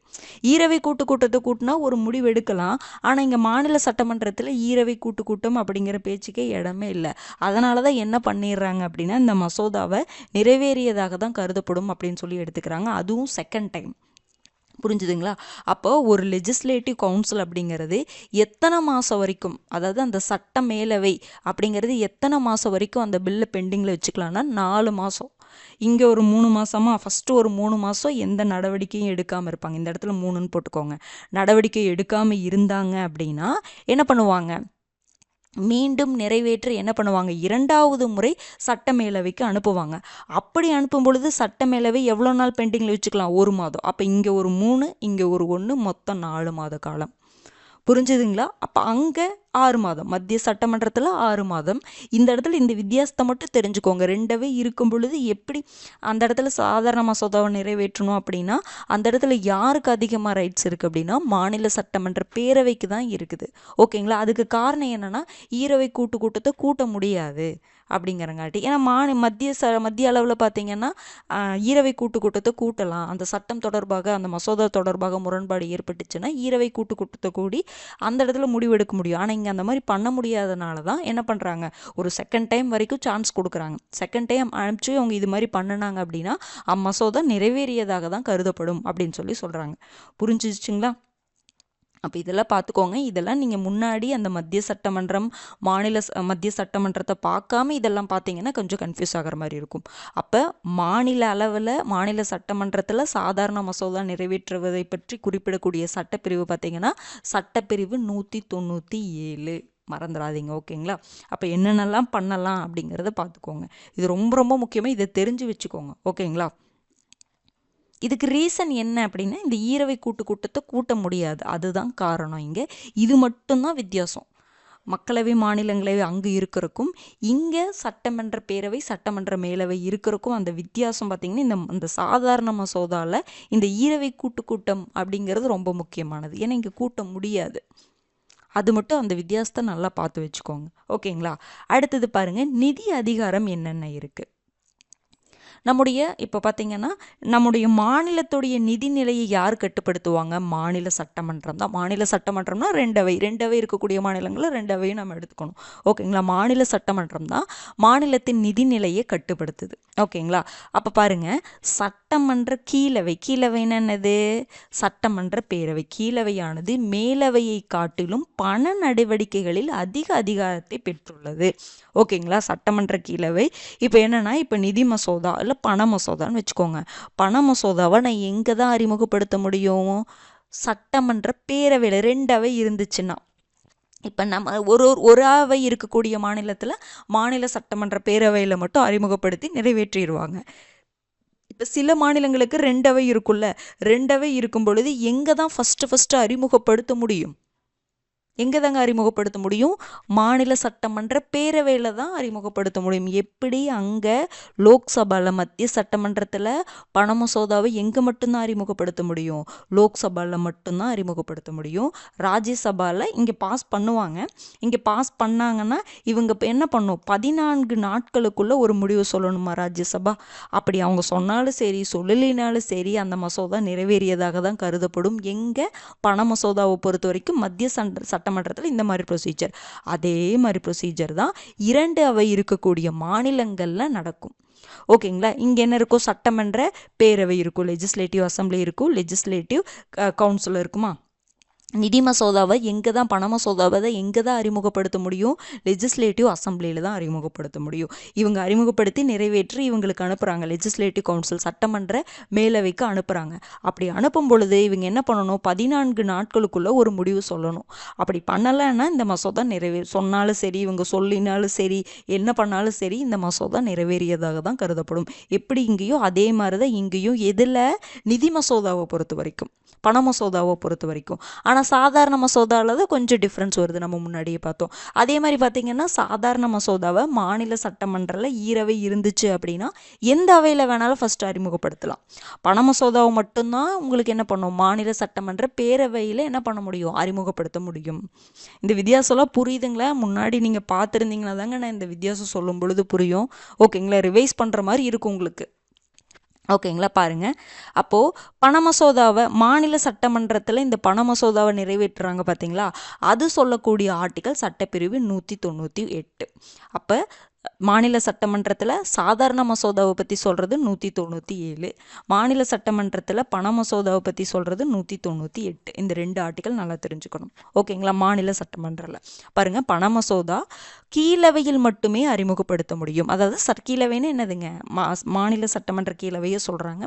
ஈரவை கூட்டத்தை கூட்டினா ஒரு முடிவு எடுக்கலாம், ஆனால் இங்கே மாநில சட்டமன்றத்தில் ஈரவை கூட்டம் அப்படிங்கிற பேச்சுக்கே இடமே இல்லை. அதனால தான் என்ன பண்ணிடுறாங்க அப்படின்னா, இந்த மசோதாவை நிறைவேறியதாக தான் கருதப்படும் அப்படின்னு சொல்லி எடுத்துக்கிறாங்க. அதுவும் செகண்ட் டைம். புரிஞ்சுதுங்களா. அப்போ ஒரு லெஜிஸ்லேட்டிவ் கவுன்சில் அப்படிங்கிறது எத்தனை மாதம் வரைக்கும், அதாவது அந்த சட்ட மேலவை அப்படிங்கிறது எத்தனை மாதம் வரைக்கும் அந்த பில்லை பெண்டிங்கில் வச்சுக்கலாம்னா 4 மாதம். இங்கே ஒரு 3 மாதமாக, ஃபஸ்ட்டு ஒரு 3 மாதம் எந்த நடவடிக்கையும் எடுக்காமல் இருப்பாங்க. இந்த இடத்துல 3ன்னு போட்டுக்கோங்க. நடவடிக்கை எடுக்காமல் இருந்தாங்க அப்படின்னா என்ன பண்ணுவாங்க, மீண்டும் நிறைவேற்ற என்ன பண்ணுவாங்க, 2வது முறை சட்டமேலவைக்கு அனுப்புவாங்க. அப்படி அனுப்பும் பொழுது சட்டமேலவை எவ்வளோ நாள் பெண்டிங்கில் வச்சுக்கலாம், 1 மாதம். அப்போ இங்கே ஒரு 3, இங்கே ஒரு 1, மொத்தம் 4 மாத காலம். புரிஞ்சுதுங்களா? அப்போ அங்கே 6 மாதம், மத்திய சட்டமன்றத்தில் 6 மாதம். இந்த இடத்துல இந்த வித்தியாசத்தை மட்டும் தெரிஞ்சுக்கோங்க. 2வே இருக்கும் பொழுது எப்படி அந்த இடத்துல சாதாரண மசோதாவை நிறைவேற்றணும் அப்படின்னா, அந்த இடத்துல யாருக்கு அதிகமாக ரைட்ஸ் இருக்குது அப்படின்னா, மாநில சட்டமன்ற பேரவைக்கு தான் இருக்குது. ஓகேங்களா? அதுக்கு காரணம் என்னென்னா, ஈரவை கூட்டத்தை கூட்ட முடியாது அப்படிங்கிறங்காட்டி. ஏன்னா மத்திய அளவில் பார்த்தீங்கன்னா ஈரவை கூட்டத்தை கூட்டலாம். அந்த சட்டம் தொடர்பாக, அந்த மசோதா தொடர்பாக முரண்பாடு ஏற்பட்டுச்சுன்னா ஈரவை கூட்டத்தை கூடி அந்த இடத்துல முடிவெடுக்க முடியும். ஆனால் இங்கே அந்த மாதிரி பண்ண முடியாதனால தான் என்ன பண்ணுறாங்க, ஒரு செகண்ட் டைம் வரைக்கும் சான்ஸ் கொடுக்குறாங்க. செகண்ட் டைம் அனுப்பிச்சு அவங்க இது மாதிரி பண்ணினாங்க அப்படின்னா மசோதா நிறைவேறியதாக தான் கருதப்படும் அப்படின்னு சொல்லி சொல்கிறாங்க. புரிஞ்சிச்சுங்களா? அப்போ இதெல்லாம் பார்த்துக்கோங்க. இதெல்லாம் நீங்கள் முன்னாடி அந்த மத்திய சட்டமன்றம், மத்திய சட்டமன்றத்தை பார்க்காம இதெல்லாம் பார்த்தீங்கன்னா கொஞ்சம் கன்ஃபியூஸ் ஆகிற மாதிரி இருக்கும். அப்போ மாநில அளவில் மாநில சட்டமன்றத்தில் சாதாரண மசோதா நிறைவேற்றுவதை பற்றி குறிப்பிடக்கூடிய சட்டப்பிரிவு பார்த்தீங்கன்னா சட்டப்பிரிவு 197. மறந்துடாதீங்க. ஓகேங்களா? அப்போ என்னென்னலாம் பண்ணலாம் அப்படிங்கிறத பார்த்துக்கோங்க. இது ரொம்ப ரொம்ப முக்கியமாக, இதை தெரிஞ்சு வச்சுக்கோங்க. ஓகேங்களா? இதுக்கு ரீசன் என்ன அப்படின்னா, இந்த ஈரவை கூட்டத்தை கூட்ட முடியாது, அதுதான் காரணம். இங்கே இது மட்டும்தான் வித்தியாசம். மக்களவை மாநிலங்களவை அங்கே இருக்கிறக்கும் இங்கே சட்டமன்ற பேரவை சட்டமன்ற மேலவை இருக்கிறக்கும் அந்த வித்தியாசம் பார்த்திங்கன்னா இந்த சாதாரண மசோதாவில் இந்த ஈரவை கூட்டம் அப்படிங்கிறது ரொம்ப முக்கியமானது. ஏன்னா இங்கே கூட்ட முடியாது. அது மட்டும் அந்த வித்தியாசத்தை நல்லா பார்த்து வச்சுக்கோங்க. ஓகேங்களா? அடுத்தது பாருங்கள், நிதி அதிகாரம் என்னென்ன இருக்குது. இப்போ பார்த்திங்கன்னா நம்முடைய மாநிலத்துடைய நிதிநிலையை யார் கட்டுப்படுத்துவாங்க, மாநில சட்டமன்றம் தான். மாநில சட்டமன்றம்னா 2 இருக்கக்கூடிய மாநிலங்களில் 2 நம்ம எடுத்துக்கணும். ஓகேங்களா? மாநில சட்டமன்றம் தான் மாநிலத்தின் நிதிநிலையை கட்டுப்படுத்துது. ஓகேங்களா? அப்போ பாருங்கள், சட்டமன்ற கீழவைன்னு என்னது, சட்டமன்ற பேரவை. கீழவையானது மேலவையை காட்டிலும் பண நடவடிக்கைகளில் அதிக அதிகாரத்தை பெற்றுள்ளது. ஓகேங்களா? சட்டமன்ற கீழவை. இப்போ என்னன்னா, இப்போ நிதி மசோதா இல்லை பண மசோதான்னு வச்சுக்கோங்க. பண மசோதாவை நான் எங்கே தான் அறிமுகப்படுத்த முடியும், சட்டமன்ற பேரவையில் 2 இருந்துச்சுன்னா. இப்போ நம்ம ஒரு அவை இருக்கக்கூடிய மாநிலத்தில் மாநில சட்டமன்ற பேரவையில் மட்டும் அறிமுகப்படுத்தி நிறைவேற்றிடுவாங்க. இப்போ சில மாநிலங்களுக்கு 2 இருக்குல்ல, 2 இருக்கும் பொழுது எங்கே தான் ஃபஸ்ட்டு அறிமுகப்படுத்த முடியும், எங்கே தாங்க அறிமுகப்படுத்த முடியும், மாநில சட்டமன்ற பேரவையில் தான் அறிமுகப்படுத்த முடியும். எப்படி அங்கே லோக்சபாவில் மத்திய சட்டமன்றத்தில் பண மசோதாவை எங்கே மட்டும்தான் அறிமுகப்படுத்த முடியும், லோக்சபாவில் மட்டும்தான் அறிமுகப்படுத்த முடியும். ராஜ்யசபாவில் இங்கே பாஸ் பண்ணுவாங்க. இங்கே பாஸ் பண்ணாங்கன்னா இவங்க இப்போ என்ன பண்ணும், 14 நாட்களுக்குள்ளே ஒரு முடிவு சொல்லணுமா ராஜ்யசபா. அப்படி அவங்க சொன்னாலும் சரி சொல்லலினாலும் சரி அந்த மசோதா நிறைவேறியதாக தான் கருதப்படும். எங்கே பண மசோதாவை பொறுத்த வரைக்கும் மத்திய சட்டமன்றத்தில் இந்த மாதிரி ப்ரொசீஜர். அதே மாதிரி ப்ரொசீஜர் தான் 2 அவை இருக்கக்கூடிய மாநிலங்களில் நடக்கும். ஓகேங்களா? இங்கே என்ன இருக்கும், சட்டமன்ற பேரவை இருக்கும், லெஜிஸ்லேட்டிவ் அசம்பிளி இருக்கும், லெஜிஸ்லேட்டிவ் கவுன்சில் இருக்குமா. நிதி மசோதாவை எங்கே தான், பண மசோதாவை தான் எங்கே தான் அறிமுகப்படுத்த முடியும், லெஜிஸ்லேட்டிவ் அசம்பிளியில் தான் அறிமுகப்படுத்த முடியும். இவங்க அறிமுகப்படுத்தி நிறைவேற்றி இவங்களுக்கு அனுப்புகிறாங்க, லெஜிஸ்லேட்டிவ் கவுன்சில் சட்டமன்ற மேலவைக்கு அனுப்புகிறாங்க. அப்படி அனுப்பும் பொழுது இவங்க என்ன பண்ணணும், 14 நாட்களுக்குள்ளே ஒரு முடிவு சொல்லணும். அப்படி பண்ணலைன்னா இந்த மசோதா சொன்னாலும் சரி இவங்க சொல்லினாலும் சரி என்ன பண்ணாலும் சரி இந்த மசோதா நிறைவேறியதாக தான் கருதப்படும். எப்படி இங்கேயோ அதே மாதிரி தான் இங்கேயும். எதில், நிதி மசோதாவை பொறுத்த வரைக்கும், பண மசோதாவை பொறுத்த வரைக்கும். ஆனால் சாதாரண மசோதாவில் தான் கொஞ்சம் டிஃப்ரென்ஸ் வருது, நம்ம முன்னாடியே பார்த்தோம். அதே மாதிரி பார்த்திங்கன்னா சாதாரண மசோதாவை மாநில சட்டமன்றத்தில் ஈரவை இருந்துச்சு அப்படின்னா எந்த அவையில் வேணாலும் ஃபஸ்ட்டு அறிமுகப்படுத்தலாம். பண மசோதாவை மட்டும்தான் உங்களுக்கு என்ன பண்ணும், மாநில சட்டமன்ற பேரவையில் என்ன பண்ண முடியும், அறிமுகப்படுத்த முடியும். இந்த வித்தியாசம்லாம் புரியுதுங்களா? முன்னாடி நீங்கள் பார்த்துருந்தீங்கன்னா தாங்க நான் இந்த வித்தியாசம் சொல்லும் பொழுது புரியும். ஓகேங்களா? ரிவைஸ் பண்ணுற மாதிரி இருக்கும் உங்களுக்கு. ஓகேங்களா? பாருங்கள், அப்போது பண மசோதாவை மாநில சட்டமன்றத்தில் இந்த பண மசோதாவை நிறைவேற்றுறாங்க பார்த்தீங்களா, அது சொல்லக்கூடிய ஆர்டிக்கல் சட்டப்பிரிவு 198. அப்போ மாநில சட்டமன்றத்தில் சாதாரண மசோதாவை பற்றி சொல்கிறது 197, மாநில சட்டமன்றத்தில் பண மசோதாவை பற்றி சொல்கிறது 198. இந்த 2 ஆர்டிக்கல் நல்லா தெரிஞ்சுக்கணும். ஓகேங்களா? மாநில சட்டமன்றத்தில் பாருங்கள், பண மசோதா கீழவையில் மட்டுமே அறிமுகப்படுத்த முடியும். அதாவது கீழவைன்னு என்னதுங்க, மாநில சட்டமன்ற கீழவையை சொல்கிறாங்க,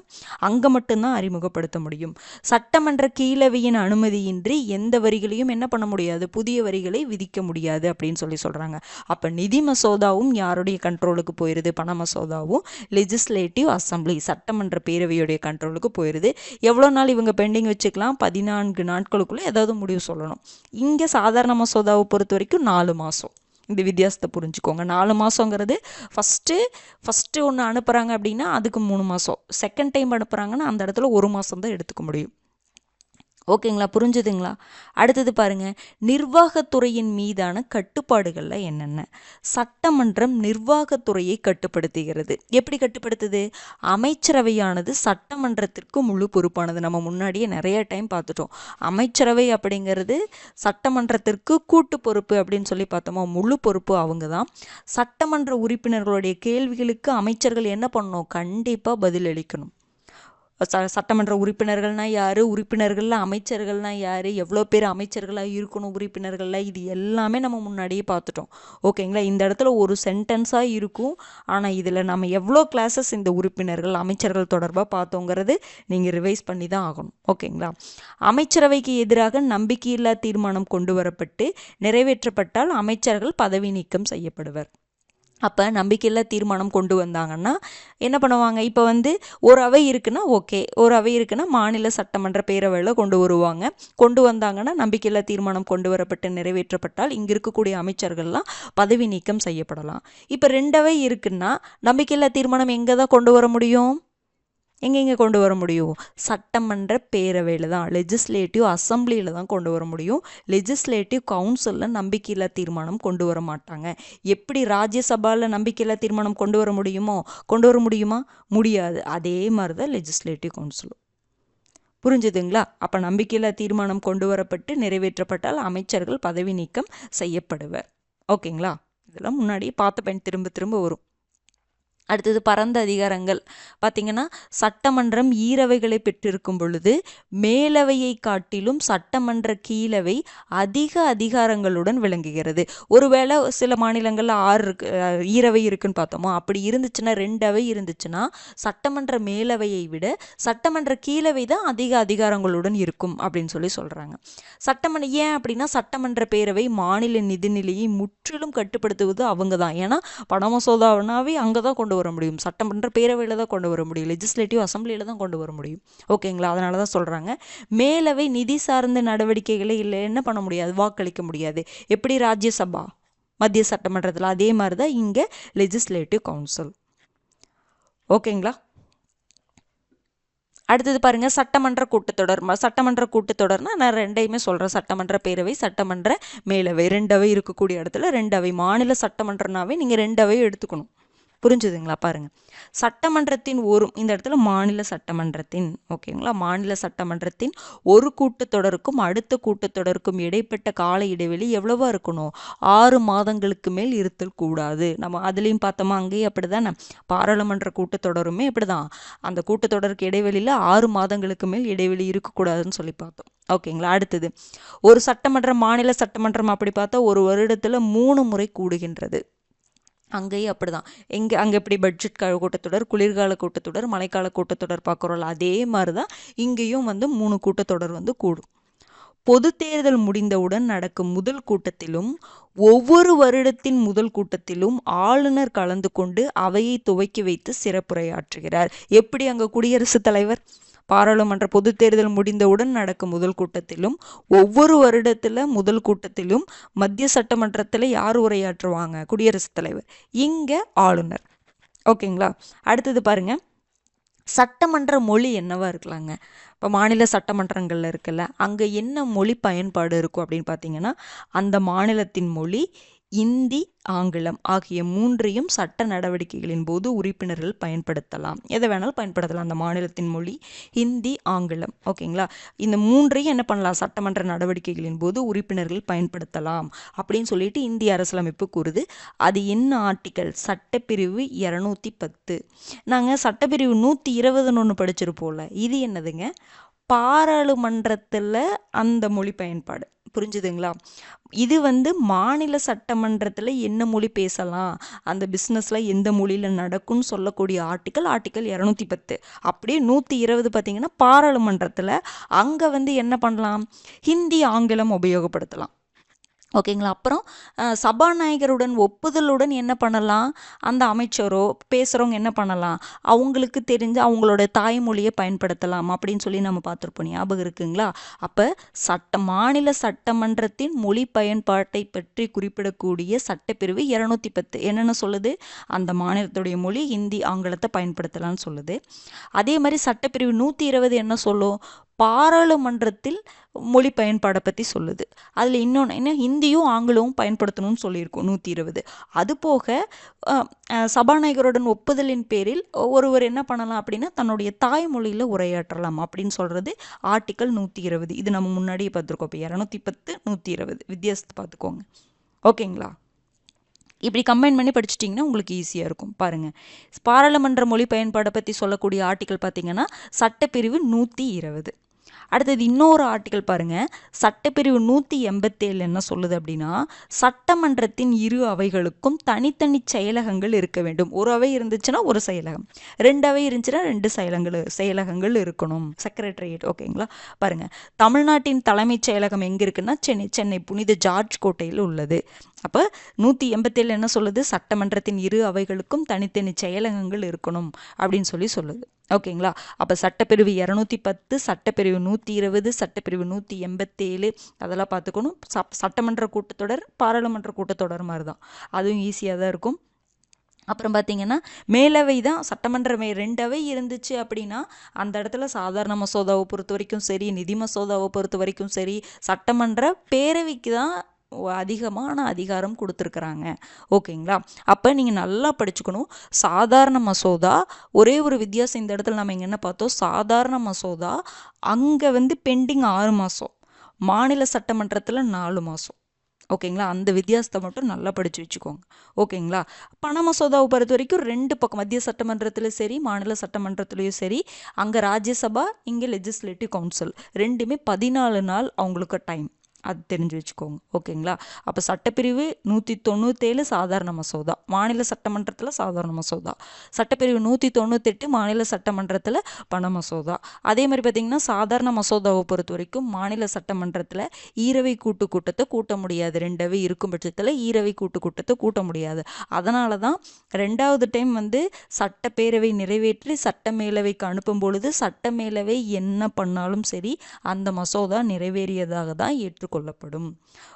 அங்கே மட்டும்தான் அறிமுகப்படுத்த முடியும். சட்டமன்ற கீழவையின் அனுமதியின்றி எந்த வரிகளையும் என்ன பண்ண முடியாது, புதிய வரிகளை விதிக்க முடியாது அப்படின்னு சொல்கிறாங்க. அப்போ நிதி மசோதாவும் யாருடைய கண்ட்ரோலுக்கு போயிடுது, பண மசோதாவும் லெஜிஸ்லேட்டிவ் அசம்பிளி சட்டமன்ற பேரவையுடைய கண்ட்ரோலுக்கு போயிடுது. எவ்வளோ நாள் இவங்க பெண்டிங் வச்சுக்கலாம், 14 நாட்களுக்குள்ளே ஏதாவது முடிவு சொல்லணும். இங்கே சாதாரண மசோதாவை பொறுத்த வரைக்கும் 4 மாதம். இந்த வித்தியாசத்தை புரிஞ்சுக்கோங்க. 4 மாதங்கிறது ஃபஸ்ட்டு ஒன்று அனுப்புகிறாங்க அப்படின்னா அதுக்கு 3 மாதம், செகண்ட் டைம் அனுப்புகிறாங்கன்னா அந்த இடத்துல 1 மாதம் தான் எடுத்துக்க முடியும். ஓகேங்களா? புரிஞ்சுதுங்களா? அடுத்தது பாருங்க, நிர்வாகத்துறையின் மீதான கட்டுப்பாடுகள்ல என்னென்ன. சட்டமன்றம் நிர்வாகத்துறையை கட்டுப்படுத்துகிறது. எப்படி கட்டுப்படுத்துது? அமைச்சரவையானது சட்டமன்றத்திற்கு முழு பொறுப்பானது. நம்ம முன்னாடியே நிறைய டைம் பார்த்துட்டோம். அமைச்சரவை அப்படிங்கிறது சட்டமன்றத்திற்கு கூட்டு பொறுப்பு அப்படின்னு சொல்லி பார்த்தோமா, முழு பொறுப்பு அவங்க தான். சட்டமன்ற உறுப்பினர்களுடைய கேள்விகளுக்கு அமைச்சர்கள் என்ன பண்ணணும், கண்டிப்பாக பதிலளிக்கணும். சட்டமன்ற உறுப்பினர்கள்னால் யார், உறுப்பினர்களில் அமைச்சர்கள்னால் யார், எவ்வளோ பேர் அமைச்சர்களாக இருக்கணும் உறுப்பினர்களில், இது எல்லாமே நம்ம முன்னாடியே பார்த்துட்டோம். ஓகேங்களா? இந்த இடத்துல ஒரு சென்டென்ஸாக இருக்கும், ஆனால் இதில் நம்ம எவ்வளோ கிளாஸஸ் இந்த உறுப்பினர்கள் அமைச்சர்கள் தொடர்பாக பார்த்தோங்கிறது நீங்கள் ரிவைஸ் பண்ணி தான் ஆகணும். ஓகேங்களா? அமைச்சரவைக்கு எதிராக நம்பிக்கையில்லா தீர்மானம் கொண்டு வரப்பட்டு நிறைவேற்றப்பட்டால் அமைச்சர்கள் பதவி நீக்கம் செய்யப்படுவர். அப்போ நம்பிக்கையில்லா தீர்மானம் கொண்டு வந்தாங்கன்னா என்ன பண்ணுவாங்க, இப்போ ஒரு அவை இருக்குன்னா ஓகே, ஒரு அவை இருக்குன்னா மாநில சட்டமன்ற பேரவையில் கொண்டு வந்தாங்கன்னா நம்பிக்கையில்லா தீர்மானம் கொண்டு வரப்பட்டு நிறைவேற்றப்பட்டால் இங்கே இருக்கக்கூடிய அமைச்சர்கள்லாம் பதவி நீக்கம் செய்யப்படலாம். இப்போ 2 அவை இருக்குன்னா நம்பிக்கையில்லா தீர்மானம் எங்கே தான் கொண்டு வர முடியும், எங்கெங்கே கொண்டு வர முடியும், சட்டமன்ற பேரவையில் தான், லெஜிஸ்லேட்டிவ் அசம்பிளியில் தான் கொண்டு வர முடியும். லெஜிஸ்லேட்டிவ் கவுன்சிலில் நம்பிக்கையில்லா தீர்மானம் கொண்டு வர மாட்டாங்க. எப்படி ராஜ்யசபாவில் நம்பிக்கையில்லா தீர்மானம் கொண்டு வர முடியுமா, முடியாது. அதே மாதிரி தான் லெஜிஸ்லேட்டிவ் கவுன்சிலும். புரிஞ்சுதுங்களா? அப்போ நம்பிக்கையில்லா தீர்மானம் கொண்டு வரப்பட்டு நிறைவேற்றப்பட்டால் அமைச்சர்கள் பதவி நீக்கம் செய்யப்படுவர். ஓகேங்களா? இதெல்லாம் முன்னாடி பார்த்த பெண் திரும்ப வரும். அடுத்தது பரந்த அதிகாரங்கள் பார்த்திங்கன்னா, சட்டமன்றம் ஈரவைகளை பெற்றிருக்கும் பொழுது மேலவையை காட்டிலும் சட்டமன்ற கீழவை அதிக அதிகாரங்களுடன் விளங்குகிறது. ஒருவேளை சில மாநிலங்களில் 6 ஈரவை இருக்குன்னு பார்த்தோமோ, அப்படி இருந்துச்சுன்னா 2 அவை இருந்துச்சுன்னா சட்டமன்ற மேலவையை விட சட்டமன்ற கீழவை தான் அதிக அதிகாரங்களுடன் இருக்கும் அப்படின்னு சொல்கிறாங்க. ஏன் அப்படின்னா, சட்டமன்ற பேரவை மாநில நிதிநிலையை முற்றிலும் கட்டுப்படுத்துவது அவங்க தான். ஏன்னா பண மசோதாவனாவே அங்கே தான் கொண்டு வர முடியும், சட்டமன்ற பேரவையில் தான் கொண்டு வர முடியும், லெஜிஸ்லேட்டிவ் அசம்பிளியில் தான் கொண்டு வர முடியும். ஓகேங்களா? அதனால தான் சொல்கிறாங்க, மேலவை நிதி சார்ந்த நடவடிக்கைகளை இல்லை என்ன பண்ண முடியாது, வாக்களிக்க முடியாது. எப்படி ராஜ்யசபா மத்திய சட்டமன்றத்தில், அதே மாதிரி தான் இங்கே லெஜிஸ்லேட்டிவ் கவுன்சில். ஓகேங்களா? அடுத்தது பாருங்கள், சட்டமன்ற கூட்டத்தொடர்னா நான் 2யுமே சொல்கிறேன். சட்டமன்ற பேரவை, சட்டமன்ற மேலவை, 2 அவை இருக்கக்கூடிய இடத்துல 2 அவை. மாநில சட்டமன்றனாவே நீங்கள் 2 அவையும் எடுத்துக்கணும். புரிஞ்சுதுங்களா? பாருங்கள், சட்டமன்றத்தின் இந்த இடத்துல மாநில சட்டமன்றத்தின், ஓகேங்களா, மாநில சட்டமன்றத்தின் ஒரு கூட்டத்தொடருக்கும் அடுத்த கூட்டத்தொடருக்கும் இடைப்பட்ட கால இடைவெளி எவ்வளவா இருக்கணும், 6 மாதங்களுக்கு மேல் இருத்தல் கூடாது. நம்ம அதுலேயும் பார்த்தோமா, அங்கேயும் அப்படி தானே, பாராளுமன்ற கூட்டத்தொடருமே இப்படி தான், அந்த கூட்டத்தொடருக்கு இடைவெளியில் 6 மாதங்களுக்கு மேல் இடைவெளி இருக்கக்கூடாதுன்னு சொல்லி பார்த்தோம். ஓகேங்களா? அடுத்தது, ஒரு சட்டமன்றம், மாநில சட்டமன்றம் அப்படி பார்த்தா ஒரு வருடத்தில் 3 முறை கூடுகின்றது. அங்கேயும் அப்படி தான். அங்கே எப்படி பட்ஜெட் கூட்டத்தொடர், குளிர்கால கூட்டத்தொடர், மழைக்கால கூட்டத்தொடர் பார்க்குறோம்ல, அதே மாதிரி தான் இங்கேயும் 3 கூட்டத்தொடர் கூடும். பொது தேர்தல் முடிந்தவுடன் நடக்கும் முதல் கூட்டத்திலும் ஒவ்வொரு வருடத்தின் முதல் கூட்டத்திலும் ஆளுநர் கலந்து கொண்டு அவையை துவக்கி வைத்து சிறப்புரையாற்றுகிறார். எப்படி அங்கே குடியரசுத் தலைவர், பாராளுமன்ற பொது தேர்தல் முடிந்தவுடன் நடக்கும் முதல் கூட்டத்திலும் ஒவ்வொரு வருடத்தில் முதல் கூட்டத்திலும் மத்திய சட்டமன்றத்தில் யார் உரையாற்றுவாங்க, குடியரசுத் தலைவர். இங்கே ஆளுநர். ஓகேங்களா? அடுத்தது பாருங்க, சட்டமன்ற மொழி என்னவா இருக்கலாங்க. இப்போ மாநில சட்டமன்றங்களில் இருக்குல்ல, அங்கே என்ன மொழி பயன்பாடு இருக்கும் அப்படின்னு பார்த்தீங்கன்னா, அந்த மாநிலத்தின் மொழி இந்தி, ஆங்கிலம் ஆகிய மூன்றையும் சட்ட நடவடிக்கைகளின் போது உறுப்பினர்கள் பயன்படுத்தலாம். எதை வேணாலும் பயன்படுத்தலாம். அந்த மாநிலத்தின் மொழி ஹிந்தி, ஆங்கிலம். ஓகேங்களா? இந்த மூன்றையும் என்ன பண்ணலாம்? சட்டமன்ற நடவடிக்கைகளின் போது உறுப்பினர்கள் பயன்படுத்தலாம் அப்படின்னு சொல்லிட்டு இந்திய அரசியலமைப்பு கூறுது. அது என்ன ஆர்டிக்கல்? சட்டப்பிரிவு 210. நாங்கள் சட்டப்பிரிவு 120ன்னு ஒன்று படிச்சிருப்போம்ல, இது என்னதுங்க? பாராளுமன்றத்தில் அந்த மொழி பயன்பாடு. புரிஞ்சுதுங்களா? இது மாநில சட்டமன்றத்தில் என்ன மொழி பேசலாம், அந்த பிஸ்னஸில் எந்த மொழியில் நடக்கும்னு சொல்லக்கூடிய ஆர்டிக்கல் 210. அப்படியே 120 பார்த்தீங்கன்னா பாராளுமன்றத்தில் அங்கே என்ன பண்ணலாம்? ஹிந்தி, ஆங்கிலம் உபயோகப்படுத்தலாம். ஓகேங்களா? அப்புறம் சபாநாயகருடன் ஒப்புதலுடன் என்ன பண்ணலாம்? அந்த அமைச்சரோ பேசுகிறவங்க என்ன பண்ணலாம்? அவங்களுக்கு தெரிஞ்ச அவங்களோட தாய்மொழியை பயன்படுத்தலாம் அப்படின்னு சொல்லி நம்ம பார்த்துருப்போம். ஞாபகம் இருக்குங்களா? அப்போ மாநில சட்டமன்றத்தின் மொழி பயன்பாட்டை பற்றி குறிப்பிடக்கூடிய சட்டப்பிரிவு 210 என்னென்ன சொல்லுது? அந்த மாநிலத்துடைய மொழி ஹிந்தி, ஆங்கிலத்தை பயன்படுத்தலாம்னு சொல்லுது. அதே மாதிரி சட்டப்பிரிவு 120 என்ன சொல்லும்? பாராளுமன்றத்தில் மொழி பயன்பாடை பற்றி சொல்லுது. அதில் இன்னொன்று என்ன? ஹிந்தியும் ஆங்கிலமும் பயன்படுத்தணும்னு சொல்லியிருக்கோம் 120. அது போக சபாநாயகருடன் ஒப்புதலின் பேரில் ஒருவர் என்ன பண்ணலாம் அப்படின்னா தன்னுடைய தாய்மொழியில் உரையாற்றலாம் அப்படின்னு சொல்கிறது ஆர்டிக்கல் 120. இது நம்ம முன்னாடியே பார்த்துருக்கோம். இப்போ 210, 120 வித்தியாசத்தை பார்த்துக்கோங்க. ஓகேங்களா? இப்படி கம்பைன் பண்ணி படிச்சிட்டிங்கன்னா உங்களுக்கு ஈஸியாக இருக்கும். பாருங்கள், பாராளுமன்ற மொழி பயன்பாடை பற்றி சொல்லக்கூடிய ஆர்டிக்கல் பார்த்தீங்கன்னா சட்டப்பிரிவு 120. அடுத்தது இன்னொரு ஆர்டிக்கல் பாருங்கள், சட்டப்பிரிவு 187 என்ன சொல்லுது அப்படின்னா, சட்டமன்றத்தின் இரு அவைகளுக்கும் தனித்தனி செயலகங்கள் இருக்க வேண்டும். ஒரு அவை இருந்துச்சுன்னா ஒரு செயலகம், 2 அவை இருந்துச்சுன்னா 2 செயலகங்கள் இருக்கணும். செக்ரட்டரியேட். ஓகேங்களா? பாருங்கள், தமிழ்நாட்டின் தலைமைச் செயலகம் எங்கே இருக்குன்னா சென்னை புனித ஜார்ஜ் கோட்டையில் உள்ளது. அப்போ 187 என்ன சொல்லுது? சட்டமன்றத்தின் இரு அவைகளுக்கும் தனித்தனி செயலகங்கள் இருக்கணும் அப்படின்னு சொல்லுது. ஓகேங்களா? அப்போ சட்டப்பிரிவு 210, சட்டப்பிரிவு 120, சட்டப்பிரிவு 187 அதெல்லாம் பார்த்துக்கணும். சட்டமன்ற கூட்டத்தொடர் பாராளுமன்ற கூட்டத்தொடர் மாதிரி தான், அதுவும் ஈஸியாக தான் இருக்கும். அப்புறம் பார்த்தீங்கன்னா மேலவை தான் சட்டமன்ற 2 அவை இருந்துச்சு அப்படின்னா அந்த இடத்துல சாதாரண மசோதாவை பொறுத்த வரைக்கும் சரி, நிதி மசோதாவை பொறுத்த வரைக்கும் சரி, சட்டமன்ற பேரவைக்கு தான் அதிகமான அதிகாரம் கொடுத்துருக்குறாங்க. ஓகேங்களா? அப்போ நீங்கள் நல்லா படிச்சுக்கணும். சாதாரண மசோதா ஒரே ஒரு வித்தியாசம் இந்த இடத்துல நம்ம இங்கே என்ன பார்த்தோம்? சாதாரண மசோதா அங்கே பெண்டிங் 6 மாதம், மாநில சட்டமன்றத்தில் 4 மாதம். ஓகேங்களா? அந்த வித்தியாசத்தை மட்டும் நல்லா படித்து வச்சுக்கோங்க. ஓகேங்களா? பண மசோதாவை பொறுத்த வரைக்கும் 2 பக்கம், மத்திய சட்டமன்றத்திலும் சரி மாநில சட்டமன்றத்திலையும் சரி, அங்கே ராஜ்யசபா இங்கே லெஜிஸ்லேட்டிவ் கவுன்சில், ரெண்டுமே 14 நாள் அவங்களுக்கு டைம். அது தெரிஞ்சு வச்சுக்கோங்க. ஓகேங்களா? அப்போ சட்டப்பிரிவு 197 சாதாரண மசோதா, மாநில சட்டமன்றத்தில் சாதாரண மசோதா. சட்டப்பிரிவு 198 மாநில சட்டமன்றத்தில் பண மசோதா. அதே மாதிரி பார்த்திங்கன்னா சாதாரண மசோதாவை பொறுத்த வரைக்கும் மாநில சட்டமன்றத்தில் ஈரவை கூட்டத்தை கூட்ட முடியாது. 2 அவை இருக்கும் பட்சத்தில் ஈரவை கூட்டத்தை கூட்ட முடியாது. அதனால தான் 2வது டைம் சட்டப்பேரவை நிறைவேற்றி சட்டமேலவைக்கு அனுப்பும் பொழுது சட்டமேலவை என்ன பண்ணாலும் சரி அந்த மசோதா நிறைவேறியதாக தான் ஏற்றுக்கொள்ளப்படும்.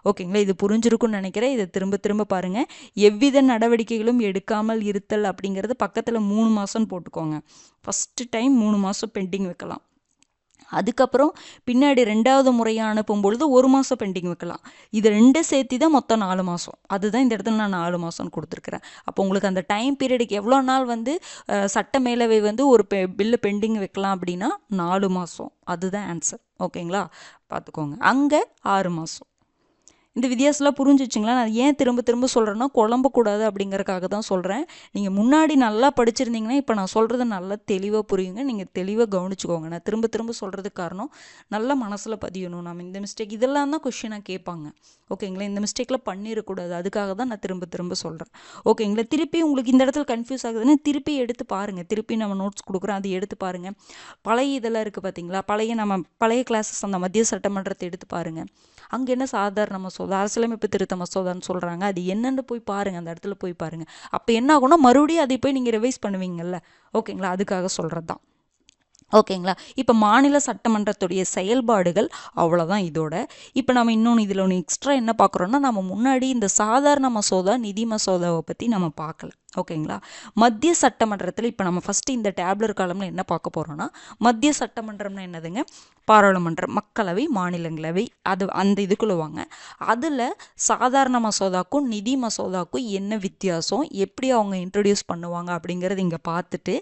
ஓகேங்களா? இது புரிஞ்சிருக்கும்னு நினைக்கிறேன். இதை திரும்ப திரும்ப பாருங்கள். எவ்வித நடவடிக்கைகளும் எடுக்காமல் இருத்தல் அப்படிங்கிறது பக்கத்தில் 3 மாதம்னு போட்டுக்கோங்க. ஃபஸ்ட்டு டைம் 3 மாதம் பெண்டிங் வைக்கலாம். அதுக்கப்புறம் பின்னாடி 2வது முறையாக அனுப்பும் பொழுது 1 மாதம் பெண்டிங் வைக்கலாம். இது 2 சேர்த்து தான் மொத்தம் 4 மாதம். அதுதான் இந்த இடத்துல நான் 4 மாதம்னு கொடுத்துருக்குறேன். அப்போ உங்களுக்கு அந்த டைம் பீரியடுக்கு எவ்வளோ நாள் சட்ட மேலவை ஒரு பில்லு பெண்டிங் வைக்கலாம் அப்படின்னா 4 மாதம். அதுதான் ஆன்சர். ஓகேங்களா? பார்த்துக்கோங்க. அங்கே 6 மாதம். இந்த வித்தியாசம்லாம் புரிஞ்சிச்சிங்களா? நான் ஏன் திரும்ப திரும்ப சொல்கிறேன்னா குழம்பக்கூடாது அப்படிங்கிறக்காக தான் சொல்கிறேன். நீங்கள் முன்னாடி நல்லா படிச்சிருந்தீங்கன்னா இப்போ நான் சொல்கிறது நல்லா தெளிவாக புரியுங்க. நீங்கள் தெளிவாக கவனிச்சுக்கோங்க. நான் திரும்ப திரும்ப சொல்கிறதுக்கு காரணம் நல்லா மனசில் பதியணும். நம்ம இந்த மிஸ்டேக் இதெல்லாம் தான் கொஷினாக கேட்பாங்க. ஓகேங்களா? இந்த மிஸ்டேக்கில் பண்ணிடக்கூடாது. அதுக்காக தான் நான் திரும்ப திரும்ப சொல்கிறேன். ஓகேங்களா? திருப்பி உங்களுக்கு இந்த இடத்துல கன்ஃபியூஸ் ஆகுதுன்னா திருப்பி எடுத்து பாருங்கள். திருப்பி நம்ம நோட்ஸ் கொடுக்குறோம், அதை எடுத்து பாருங்கள். பழைய இதெல்லாம் இருக்குது பார்த்தீங்களா? பழைய கிளாஸஸ் அந்த மத்திய சட்டமன்றத்தை எடுத்து பாருங்கள். அங்கே என்ன சாதாரண மசோதா, அரசியலமைப்பு திருத்த மசோதான்னு சொல்கிறாங்க. அது என்னென்னு போய் பாருங்கள். அந்த இடத்துல போய் பாருங்கள். அப்போ என்ன ஆகும்னா மறுபடியும் அதை போய் நீங்கள் ரிவைஸ் பண்ணுவீங்கல்ல. ஓகேங்களா? அதுக்காக சொல்கிறது தான். ஓகேங்களா? இப்போ மாநில சட்டமன்றத்துடைய செயல்பாடுகள் அவ்வளோதான் இதோட. இப்போ நம்ம இன்னொன்று இதில் ஒன்று எக்ஸ்ட்ரா என்ன பார்க்குறோன்னா, நம்ம முன்னாடி இந்த சாதாரண மசோதா நிதி மசோதாவை பற்றி நம்ம பார்க்கல. ஓகேங்களா. மத்திய சட்டமன்றத்தில் இப்போ நம்ம ஃபஸ்ட்டு இந்த டேப்லர் காலம்ல என்ன பார்க்க போகிறோம்னா, மத்திய சட்டமன்றம்னா என்னதுங்க, பாராளுமன்றம், மக்களவை, மாநிலங்களவை, அது அந்த இதுக்குள்ள வாங்க. அதில் சாதாரண மசோதாக்கும் நிதி மசோதாக்கும் என்ன வித்தியாசம், எப்படி அவங்க இன்ட்ரடியூஸ் பண்ணுவாங்க அப்படிங்கிறது இங்கே பார்த்துட்டு,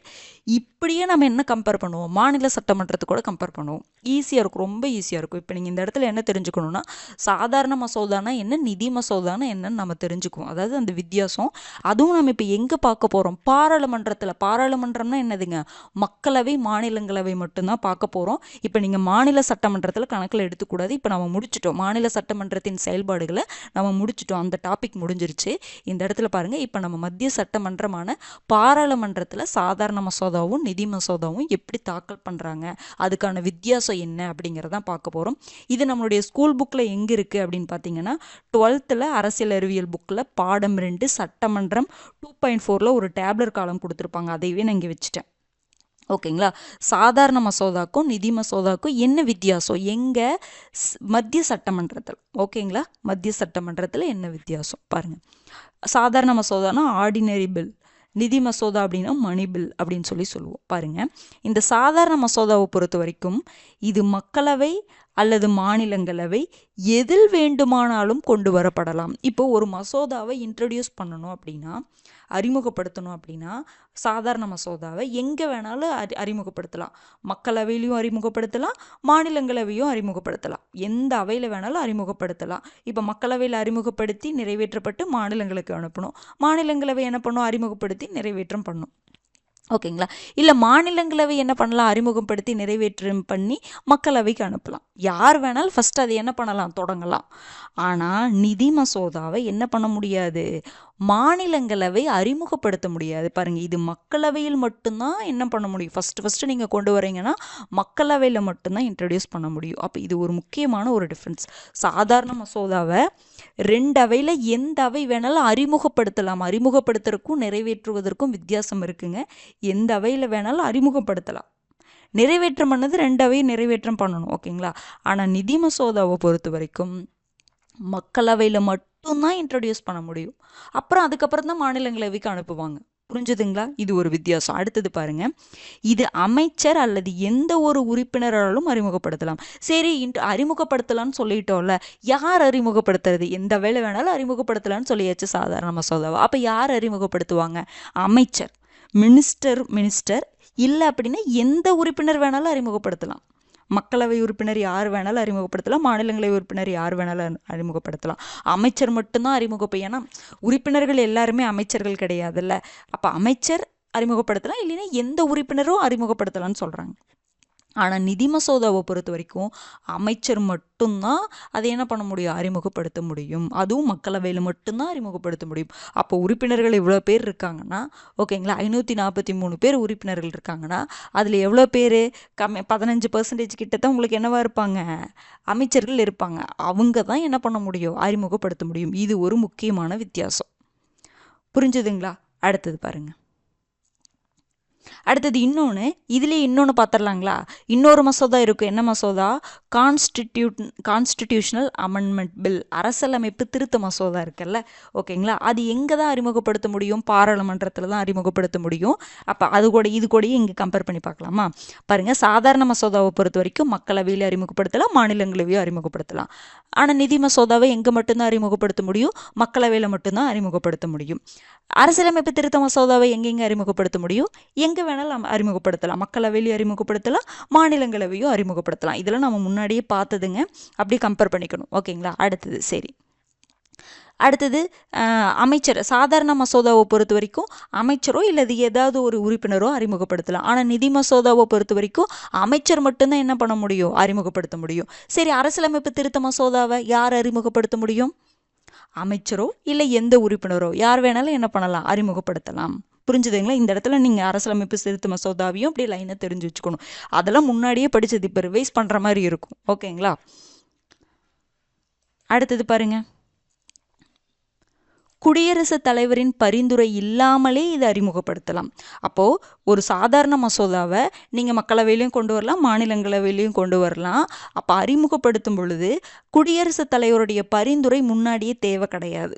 இப்படியே நம்ம என்ன கம்பேர் பண்ணுவோம், மாநில சட்டமன்றத்தை கூட கம்பேர் பண்ணுவோம். ஈஸியாக இருக்கும், ரொம்ப ஈஸியாக இருக்கும். இப்போ நீங்கள் இந்த இடத்துல என்ன தெரிஞ்சுக்கணுன்னா, சாதாரண மசோதானா என்ன, நிதி மசோதானா என்னன்னு நம்ம தெரிஞ்சுக்குவோம். அதாவது அந்த வித்தியாசம். அதுவும் நம்ம இப்போ எங்கே பார்க்க போகிறோம், பாராளுமன்றத்தில். பாராளுமன்றம்னா என்னதுங்க, மக்களவை, மாநிலங்களவை மட்டும்தான் பார்க்க போகிறோம். இப்போ நீங்கள் மாநில சட்டமன்றத்தில் கணக்கில் எடுத்துக்கூடாது. இப்போ நம்ம முடிச்சிட்டோம், மாநில சட்டமன்றத்தின் செயல்பாடுகளை நம்ம முடிச்சிட்டோம், அந்த டாபிக் முடிஞ்சிருச்சு. இந்த இடத்துல பாருங்கள், இப்போ நம்ம மத்திய சட்டமன்றமான பாராளுமன்றத்தில் சாதாரண மசோதாவும் நிதி மசோதாவும் எப்படி தாக்கல் பண்ணுறாங்க, அதுக்கான வித்தியாசம் என்ன அப்படிங்கிறதான் பார்க்க போகிறோம். இது நம்மளுடைய ஸ்கூல் புக்கில் எங்கே இருக்குது அப்படின்னு பார்த்தீங்கன்னா, 12th அரசியல் அறிவியல் புக்கில் பாடம் 2 சட்டமன்றம் 2.4 ஒரு டேப்லர் காலம் கொடுத்துருப்பாங்க. அதையவே நான் இங்கே வச்சுட்டேன். ஓகேங்களா. சாதாரண மசோதாக்கும் நிதி மசோதாக்கும் என்ன வித்தியாசம், எங்கே, மத்திய சட்டமன்றத்தில். ஓகேங்களா, மத்திய சட்டமன்றத்தில் என்ன வித்தியாசம் பாருங்கள். சாதாரண மசோதானா ஆர்டினரி பில், நிதி மசோதா அப்படின்னா மணி பில் அப்படின்னு சொல்லுவோம். பாருங்கள், இந்த சாதாரண மசோதாவை பொறுத்த வரைக்கும் இது மக்களவை அல்லது மாநிலங்களவை எதில் வேண்டுமானாலும் கொண்டு வரப்படலாம். இப்போ ஒரு மசோதாவை இன்ட்ரடியூஸ் பண்ணணும் அப்படின்னா, அறிமுகப்படுத்தணும் அப்படின்னா, சாதாரண மசோதாவை எங்கே வேணாலும் அறிமுகப்படுத்தலாம். மக்களவையிலையும் அறிமுகப்படுத்தலாம், மாநிலங்களவையும் அறிமுகப்படுத்தலாம், எந்த அவையில் வேணாலும் அறிமுகப்படுத்தலாம். இப்போ மக்களவையில் அறிமுகப்படுத்தி நிறைவேற்றப்பட்டு மாநிலங்களுக்கு அனுப்பணும், மாநிலங்களவை என்ன பண்ணும், அறிமுகப்படுத்தி நிறைவேற்றம் பண்ணும். ஓகேங்களா. இல்லை மாநிலங்களவை என்ன பண்ணலாம், அறிமுகப்படுத்தி நிறைவேற்றம் பண்ணி மக்களவைக்கு அனுப்பலாம். யார் வேணாலும் ஃபஸ்ட்டு அதை என்ன பண்ணலாம், தொடங்கலாம். ஆனால் நிதி மசோதாவை என்ன பண்ண முடியாது, மாநிலங்களவை அறிமுகப்படுத்த முடியாது. பாருங்கள், இது மக்களவையில் மட்டும்தான் என்ன பண்ண முடியும், ஃபஸ்ட்டு நீங்கள் கொண்டு வரீங்கன்னா மக்களவையில் மட்டும்தான் இன்ட்ரடியூஸ் பண்ண முடியும். அப்போ இது ஒரு முக்கியமான ஒரு டிஃப்ரென்ஸ். சாதாரண மசோதாவை 2 அவையில் எந்த அவை வேணாலும் அறிமுகப்படுத்தலாம். அறிமுகப்படுத்துறதுக்கும் நிறைவேற்றுவதற்கும் வித்தியாசம் இருக்குங்க. எந்த அவையில் வேணாலும் அறிமுகப்படுத்தலாம், நிறைவேற்றம் பண்ணது 2 அவையும் நிறைவேற்றம் பண்ணணும். ஓகேங்களா. ஆனால் நிதி மசோதாவை பொறுத்த வரைக்கும் மக்களவையில் மட்டும்தான் இன்ட்ரடியூஸ் பண்ண முடியும். அப்புறம் அதுக்கப்புறம் தான் மாநிலங்களவைக்கு அனுப்புவாங்க. புரிஞ்சுதுங்களா. இது ஒரு வித்தியாசம். அடுத்தது பாருங்க, இது அமைச்சர் அல்லது எந்த ஒரு உறுப்பினராலும் அறிமுகப்படுத்தலாம். சரி, அறிமுகப்படுத்தலாம்னு சொல்லிட்டோம்ல, யார் அறிமுகப்படுத்துறது, எந்த வேலை வேணாலும் அறிமுகப்படுத்தலாம்னு சொல்லியாச்சு சாதாரண மசோதாவை. அப்போ யார் அறிமுகப்படுத்துவாங்க, அமைச்சர், மினிஸ்டர். இல்லை அப்படின்னா எந்த உறுப்பினர் வேணாலும் அறிமுகப்படுத்தலாம். மக்களவை உறுப்பினர் யார் வேணாலும் அறிமுகப்படுத்தலாம், மாநிலங்களவை உறுப்பினர் யார் வேணாலும் அறிமுகப்படுத்தலாம். அமைச்சர் மட்டும்தான் ஏன்னா உறுப்பினர்கள் எல்லாருமே அமைச்சர்கள் கிடையாதுல்ல. அப்போ அமைச்சர் அறிமுகப்படுத்தலாம், இல்லைன்னா எந்த உறுப்பினரும் அறிமுகப்படுத்தலாம்னு சொல்கிறாங்க. ஆனால் நிதி மசோதாவை பொறுத்த வரைக்கும் அமைச்சர் மட்டும்தான் அதை என்ன பண்ண முடியும், அறிமுகப்படுத்த முடியும். அதுவும் மக்களவையில் மட்டும்தான் அறிமுகப்படுத்த முடியும். அப்போ உறுப்பினர்கள் இவ்வளோ பேர் இருக்காங்கன்னா, ஓகேங்களா, 543 பேர் உறுப்பினர்கள் இருக்காங்கன்னா, அதில் எவ்வளோ பேர், 15% கிட்ட தான் உங்களுக்கு என்னவா இருப்பாங்க, அமைச்சர்கள் இருப்பாங்க. அவங்க தான் என்ன பண்ண முடியும், அறிமுகப்படுத்த முடியும். இது ஒரு முக்கியமான வித்தியாசம். புரிஞ்சுதுங்களா. அடுத்தது பாருங்கள். அடுத்தது இன்னொன்று, இதுலேயே இன்னொன்று பார்த்துடலாங்களா. இன்னொரு மசோதா இருக்கும். என்ன மசோதா, கான்ஸ்டிடியூஷனல் அமெண்ட்மெண்ட் பில், அரசியலமைப்பு திருத்த மசோதா இருக்குல்ல. ஓகேங்களா. அது எங்கே தான் அறிமுகப்படுத்த முடியும், பாராளுமன்றத்தில் தான் அறிமுகப்படுத்த முடியும். அப்போ அது கூட இது கூடயே இங்கே கம்பேர் பண்ணி பார்க்கலாமா. பாருங்கள், சாதாரண மசோதாவை பொறுத்த வரைக்கும் மக்களவையில் அறிமுகப்படுத்தலாம், மாநிலங்களவையும் அறிமுகப்படுத்தலாம். ஆனால் நிதி மசோதாவை எங்கே மட்டும்தான் அறிமுகப்படுத்த முடியும், மக்களவையில் மட்டும்தான் அறிமுகப்படுத்த முடியும். அரசியலமைப்பு திருத்த மசோதாவை எங்கெங்கே அறிமுகப்படுத்த முடியும், எங்கே வேணாலும் அறிமுகப்படுத்தலாம். மக்களவையிலையும் அறிமுகப்படுத்தலாம், மாநிலங்களவையும் அறிமுகப்படுத்தலாம். இதெல்லாம் நம்ம முன்னாடியே பார்த்ததுங்க, அப்படியே கம்பேர் பண்ணிக்கணும். ஓகேங்களா. அடுத்தது அமைச்சர். சாதாரண மசோதாவை பொறுத்த வரைக்கும் அமைச்சரோ இல்லது ஏதாவது ஒரு உறுப்பினரோ அறிமுகப்படுத்தலாம். ஆனால் நிதி மசோதாவை பொறுத்த வரைக்கும் அமைச்சர் மட்டும்தான் என்ன பண்ண முடியும், அறிமுகப்படுத்த முடியும். சரி, அரசியலமைப்பு திருத்த மசோதாவை யார் அறிமுகப்படுத்த முடியும், அமைச்சரோ இல்லை எந்த உறுப்பினரோ யார் வேணாலும் என்ன பண்ணலாம், அறிமுகப்படுத்தலாம். புரிஞ்சுதுங்களா. இந்த இடத்துல நீங்கள் அரசியலமைப்பு திருத்த மசோதாவையும் அப்படியே லைனை தெரிஞ்சு வச்சுக்கணும். அதெல்லாம் முன்னாடியே படித்தது, இப்போ ரிவைஸ் பண்ணுற மாதிரி இருக்கும். ஓகேங்களா. அடுத்தது பாருங்க, குடியரசுத் தலைவரின் பரிந்துரை இல்லாமலே இதை அறிமுகப்படுத்தலாம். அப்போது ஒரு சாதாரண மசோதாவை நீங்கள் மக்களவையிலையும் கொண்டு வரலாம், மாநிலங்களவையிலையும் கொண்டு வரலாம். அப்போ அறிமுகப்படுத்தும் பொழுது குடியரசுத் தலைவருடைய பரிந்துரை முன்னாடியே தேவை கிடையாது.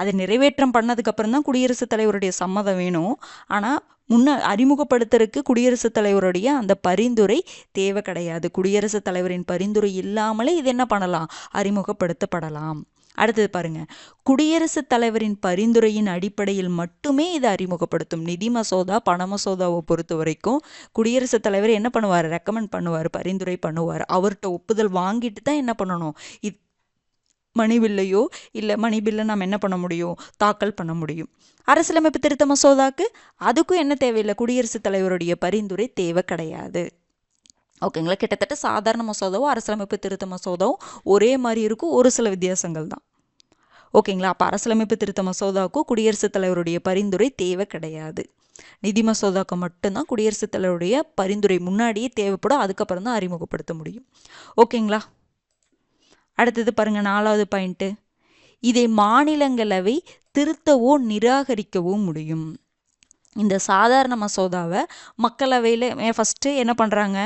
அதை நிறைவேற்றம் பண்ணதுக்கு அப்புறம் தான் குடியரசுத் தலைவருடைய சம்மதம் வேணும். ஆனால் அறிமுகப்படுத்துறதுக்கு குடியரசுத் தலைவருடைய அந்த பரிந்துரை தேவை கிடையாது. குடியரசுத் தலைவரின் பரிந்துரை இல்லாமலே இது என்ன பண்ணலாம், அறிமுகப்படுத்தப்படலாம். அடுத்தது பாருங்க, குடியரசுத் தலைவரின் பரிந்துரையின் அடிப்படையில் மட்டுமே இதை அறிமுகப்படுத்தும். நிதி மசோதா, பண மசோதாவை பொறுத்த வரைக்கும் குடியரசுத் தலைவர் என்ன பண்ணுவார், ரெக்கமெண்ட் பண்ணுவார், பரிந்துரை பண்ணுவார். அவர்கிட்ட ஒப்புதல் வாங்கிட்டு தான் என்ன பண்ணணும், மணி பில்லையோ இல்லை மணி பில்லை நம்ம என்ன பண்ண முடியும், தாக்கல் பண்ண முடியும். அரசியலமைப்பு திருத்த மசோதாக்கு அதுக்கும் என்ன தேவையில்லை, குடியரசுத் தலைவருடைய பரிந்துரை தேவை கிடையாது. ஓகேங்களா. கிட்டத்தட்ட சாதாரண மசோதாவும் அரசியலமைப்பு திருத்த மசோதாவும் ஒரே மாதிரி இருக்கும், ஒரு சில வித்தியாசங்கள் தான். ஓகேங்களா. அப்போ அரசியலமைப்பு திருத்த மசோதாவுக்கும் குடியரசுத் தலைவருடைய பரிந்துரை தேவை கிடையாது. நிதி மசோதாவுக்கு மட்டும்தான் குடியரசுத் தலைவருடைய பரிந்துரை முன்னாடியே தேவைப்படும், அதுக்கப்புறம் தான் அறிமுகப்படுத்த முடியும். ஓகேங்களா. அடுத்தது பாருங்க, 4வது பாயிண்ட்டு, இதை மாநிலங்களவை திருத்தவோ நிராகரிக்கவோ முடியும். இந்த சாதாரண மசோதாவை மக்களவையில் ஃபஸ்ட்டு என்ன பண்ணுறாங்க,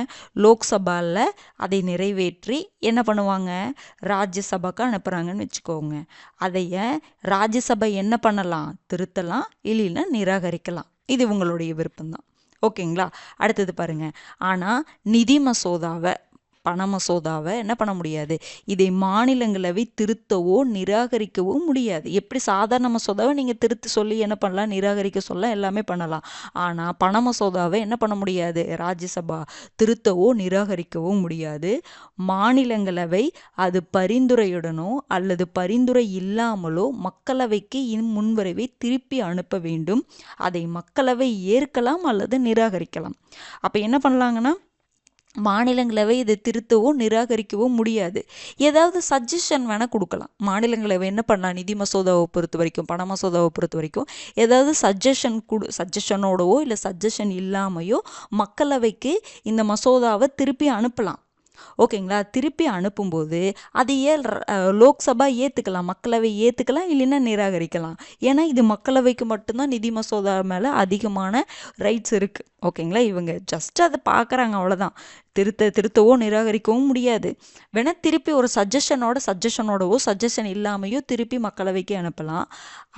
லோக்சபாவில் அதை நிறைவேற்றி என்ன பண்ணுவாங்க, ராஜ்யசபாவுக்கு அனுப்புகிறாங்கன்னு வச்சுக்கோங்க. அதைய ராஜ்யசபா என்ன பண்ணலாம், திருத்தலாம், இல்லைன்னா நிராகரிக்கலாம். இது உங்களுடைய விருப்பம்தான். ஓகேங்களா. அடுத்தது பாருங்கள், ஆனால் நிதி மசோதாவை, பண மசோதாவை என்ன பண்ண முடியாது, இதை மாநிலங்களவை திருத்தவோ நிராகரிக்கவோ முடியாது. எப்படி சாதாரண மசோதாவை நீங்கள் திருத்த சொல்லி என்ன பண்ணலாம், நிராகரிக்க சொல்ல எல்லாமே பண்ணலாம். ஆனால் பண மசோதாவை என்ன பண்ண முடியாது, ராஜ்யசபா திருத்தவோ நிராகரிக்கவோ முடியாது. மாநிலங்களவை அது பரிந்துரையுடனோ அல்லது பரிந்துரை இல்லாமலோ மக்களவைக்கு முன்வரைவை திருப்பி அனுப்ப வேண்டும். அதை மக்களவை ஏற்கலாம் அல்லது நிராகரிக்கலாம். அப்போ என்ன பண்ணலாங்கன்னா, மாநிலங்களவை இதை திருத்தவோ நிராகரிக்கவோ முடியாது. ஏதாவது சஜஷன் வேணால் கொடுக்கலாம். மாநிலங்களவை என்ன பண்ணலாம், நிதி மசோதாவை பொறுத்த வரைக்கும், பண மசோதாவை பொறுத்த வரைக்கும் ஏதாவது சஜஷனோடவோ இல்லை சஜஷன் இல்லாமையோ மக்களவைக்கு இந்த மசோதாவை திருப்பி அனுப்பலாம். ஓகேங்களா. திருப்பி அனுப்பும்போது அதையே லோக்சபா ஏற்றுக்கலாம், மக்களவை ஏற்றுக்கலாம், இல்லைன்னா நிராகரிக்கலாம். ஏன்னா இது மக்களவைக்கு மட்டும்தான் நிதி மசோதா மேலே அதிகமான ரைட்ஸ் இருக்குது. ஓகேங்களா. இவங்க ஜஸ்ட் அதை பார்க்குறாங்க, அவ்வளோதான். திருத்தவோ நிராகரிக்கவும் முடியாது. வேணால் திருப்பி ஒரு சஜஷனோடவோ சஜஷன் இல்லாமையோ திருப்பி மக்களவைக்கு அனுப்பலாம்.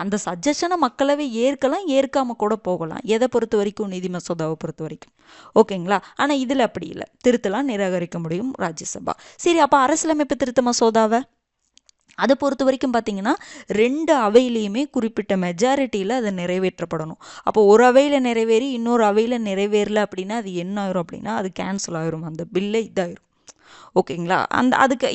அந்த சஜஷனை மக்களவை ஏற்கலாம், ஏற்காமல் கூட போகலாம். எதை பொறுத்த வரைக்கும், நிதி மசோதாவை பொறுத்த வரைக்கும். ஓகேங்களா. ஆனால் இதில் அப்படி இல்லை, திருத்தலாம், நிராகரிக்க முடியும் ராஜ்யசபா. சரி, அப்போ அரசியலமைப்பு திருத்த மசோதாவை அதை பொறுத்த வரைக்கும் பார்த்தீங்கன்னா 2 அவையிலையுமே குறிப்பிட்ட மெஜாரிட்டியில் அதை நிறைவேற்றப்படணும். அப்போ ஒரு அவையில் நிறைவேறி இன்னொரு அவையில் நிறைவேறல அப்படின்னா அது என்ன ஆயிரும் அப்படின்னா, அது கேன்சல் ஆயிரும், அந்த பில்லே இதாயிரும். ஓகேங்களா.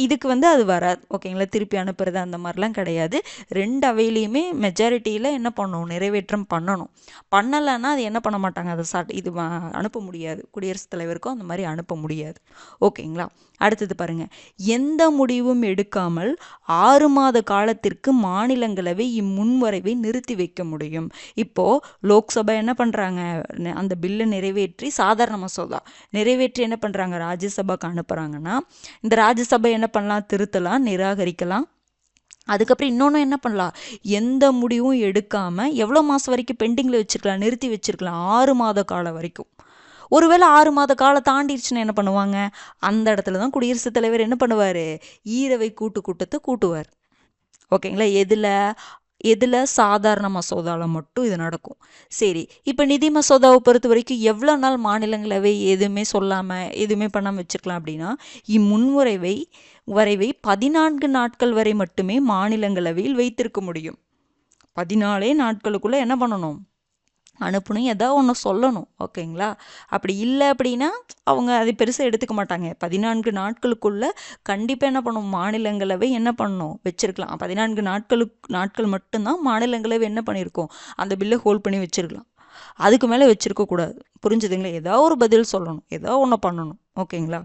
இதுக்கு அது வராது. ஓகேங்களா. திருப்பி அனுப்புறது அந்த மாதிரிலாம் கிடையாது. 2 அவையிலையுமே மெஜாரிட்டியில் என்ன பண்ணணும், நிறைவேற்றம் பண்ணணும். பண்ணலைன்னா அது என்ன பண்ண மாட்டாங்க, அதை அனுப்ப முடியாது. குடியரசுத் தலைவருக்கும் அந்த மாதிரி அனுப்ப முடியாது. ஓகேங்களா. அடுத்தது பாருங்க, எந்த முடிவும் எடுக்காமல் 6 மாத காலத்திற்கு மாநிலங்களவை இம்முன்வரைவை நிறுத்தி வைக்க முடியும். இப்போ லோக்சபா என்ன பண்றாங்க, அந்த பில்லை நிறைவேற்றி, சாதாரண மசோதா நிறைவேற்றி என்ன பண்றாங்க, ராஜ்யசபாக்கு அனுப்புறாங்கன்னா இந்த ராஜ்யசபை என்ன பண்ணலாம், திருத்தலாம், நிராகரிக்கலாம். அதுக்கப்புறம் இன்னொன்று என்ன பண்ணலாம், எந்த முடிவும் எடுக்காமல் எவ்வளோ மாதம் வரைக்கும் பெண்டிங்கில் வச்சுருக்கலாம், நிறுத்தி வச்சுருக்கலாம், 6 மாத காலம் வரைக்கும். ஒருவேளை 6 மாத காலம் தாண்டிடுச்சுன்னா என்ன பண்ணுவாங்க, அந்த இடத்துல தான் குடியரசுத் தலைவர் என்ன பண்ணுவார், ஈரவை கூட்டத்தை கூட்டுவார். ஓகேங்களா. எதில் சாதாரண மசோதாவில் மட்டும் இது நடக்கும். சரி, இப்போ நிதி மசோதாவை பொறுத்த வரைக்கும் எவ்வளோ நாள் மாநிலங்களவை எதுவுமே சொல்லாமல் எதுவுமே பண்ணாமல் வச்சுருக்கலாம் அப்படின்னா, இம்முன்வரைவை 14 நாட்கள் வரை மட்டுமே மாநிலங்களவையில் வைத்திருக்க முடியும். 14 நாட்களுக்குள்ளே என்ன பண்ணணும், அனுப்பணும், ஏதாவது ஒன்று சொல்லணும். ஓகேங்களா. அப்படி இல்லை அப்படின்னா அவங்க அதை பெருசாக எடுத்துக்க மாட்டாங்க. 14 நாட்களுக்குள்ளே கண்டிப்பாக என்ன பண்ணணும், மாநிலங்களவை என்ன பண்ணணும், வச்சிருக்கலாம். 14 நாட்கள் மட்டும்தான் மாநிலங்களவை என்ன பண்ணியிருக்கோம், அந்த பில்லை ஹோல்ட் பண்ணி வச்சிருக்கலாம். அதுக்கு மேலே வச்சிருக்கக்கூடாது. புரிஞ்சுதுங்களா. ஏதாவது ஒரு பதில் சொல்லணும், ஏதோ ஒன்று பண்ணணும். ஓகேங்களா.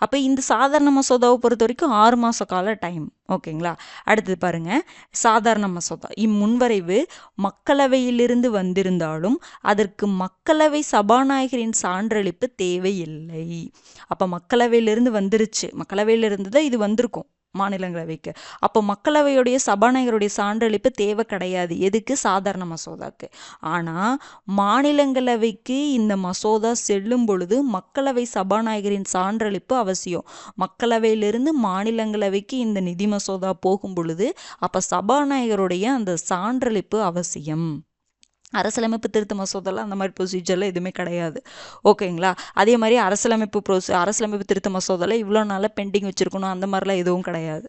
அப்போ இந்த சாதாரண மசோதாவை பொறுத்த வரைக்கும் 6 மாத கால டைம். ஓகேங்களா. அடுத்தது பாருங்க, சாதாரண மசோதா இம்முன்வரைவு மக்களவையிலிருந்து வந்திருந்தாலும் அதற்கு மக்களவை சபாநாயகரின் சான்றளிப்பு தேவையில்லை. அப்போ மக்களவையிலிருந்து வந்துருச்சு, மக்களவையிலிருந்து தான் இது வந்திருக்கும். மாநிலங்களவைக்கு. அப்போ மக்களவையுடைய சபாநாயகருடைய சான்றளிப்பு தேவை கிடையாது. எதுக்கு? சாதாரண மசோதாக்கு. ஆனால் மாநிலங்களவைக்கு இந்த மசோதா செல்லும் பொழுது மக்களவை சபாநாயகரின் சான்றளிப்பு அவசியம். மக்களவையிலிருந்து மாநிலங்களவைக்கு இந்த நிதி மசோதா போகும் பொழுது அப்போ சபாநாயகருடைய அந்த சான்றளிப்பு அவசியம். அரசியலமைப்பு திருத்த மசோதாலாம் அந்த மாதிரி ப்ரொசீஜர்லாம் எதுவுமே கிடையாது. ஓகேங்களா? அதே மாதிரி அரசியலமைப்பு திருத்த மசோதாவில் இவ்வளோ நாளாக பெண்டிங் வச்சுருக்கணும் அந்த மாதிரிலாம் எதுவும் கிடையாது.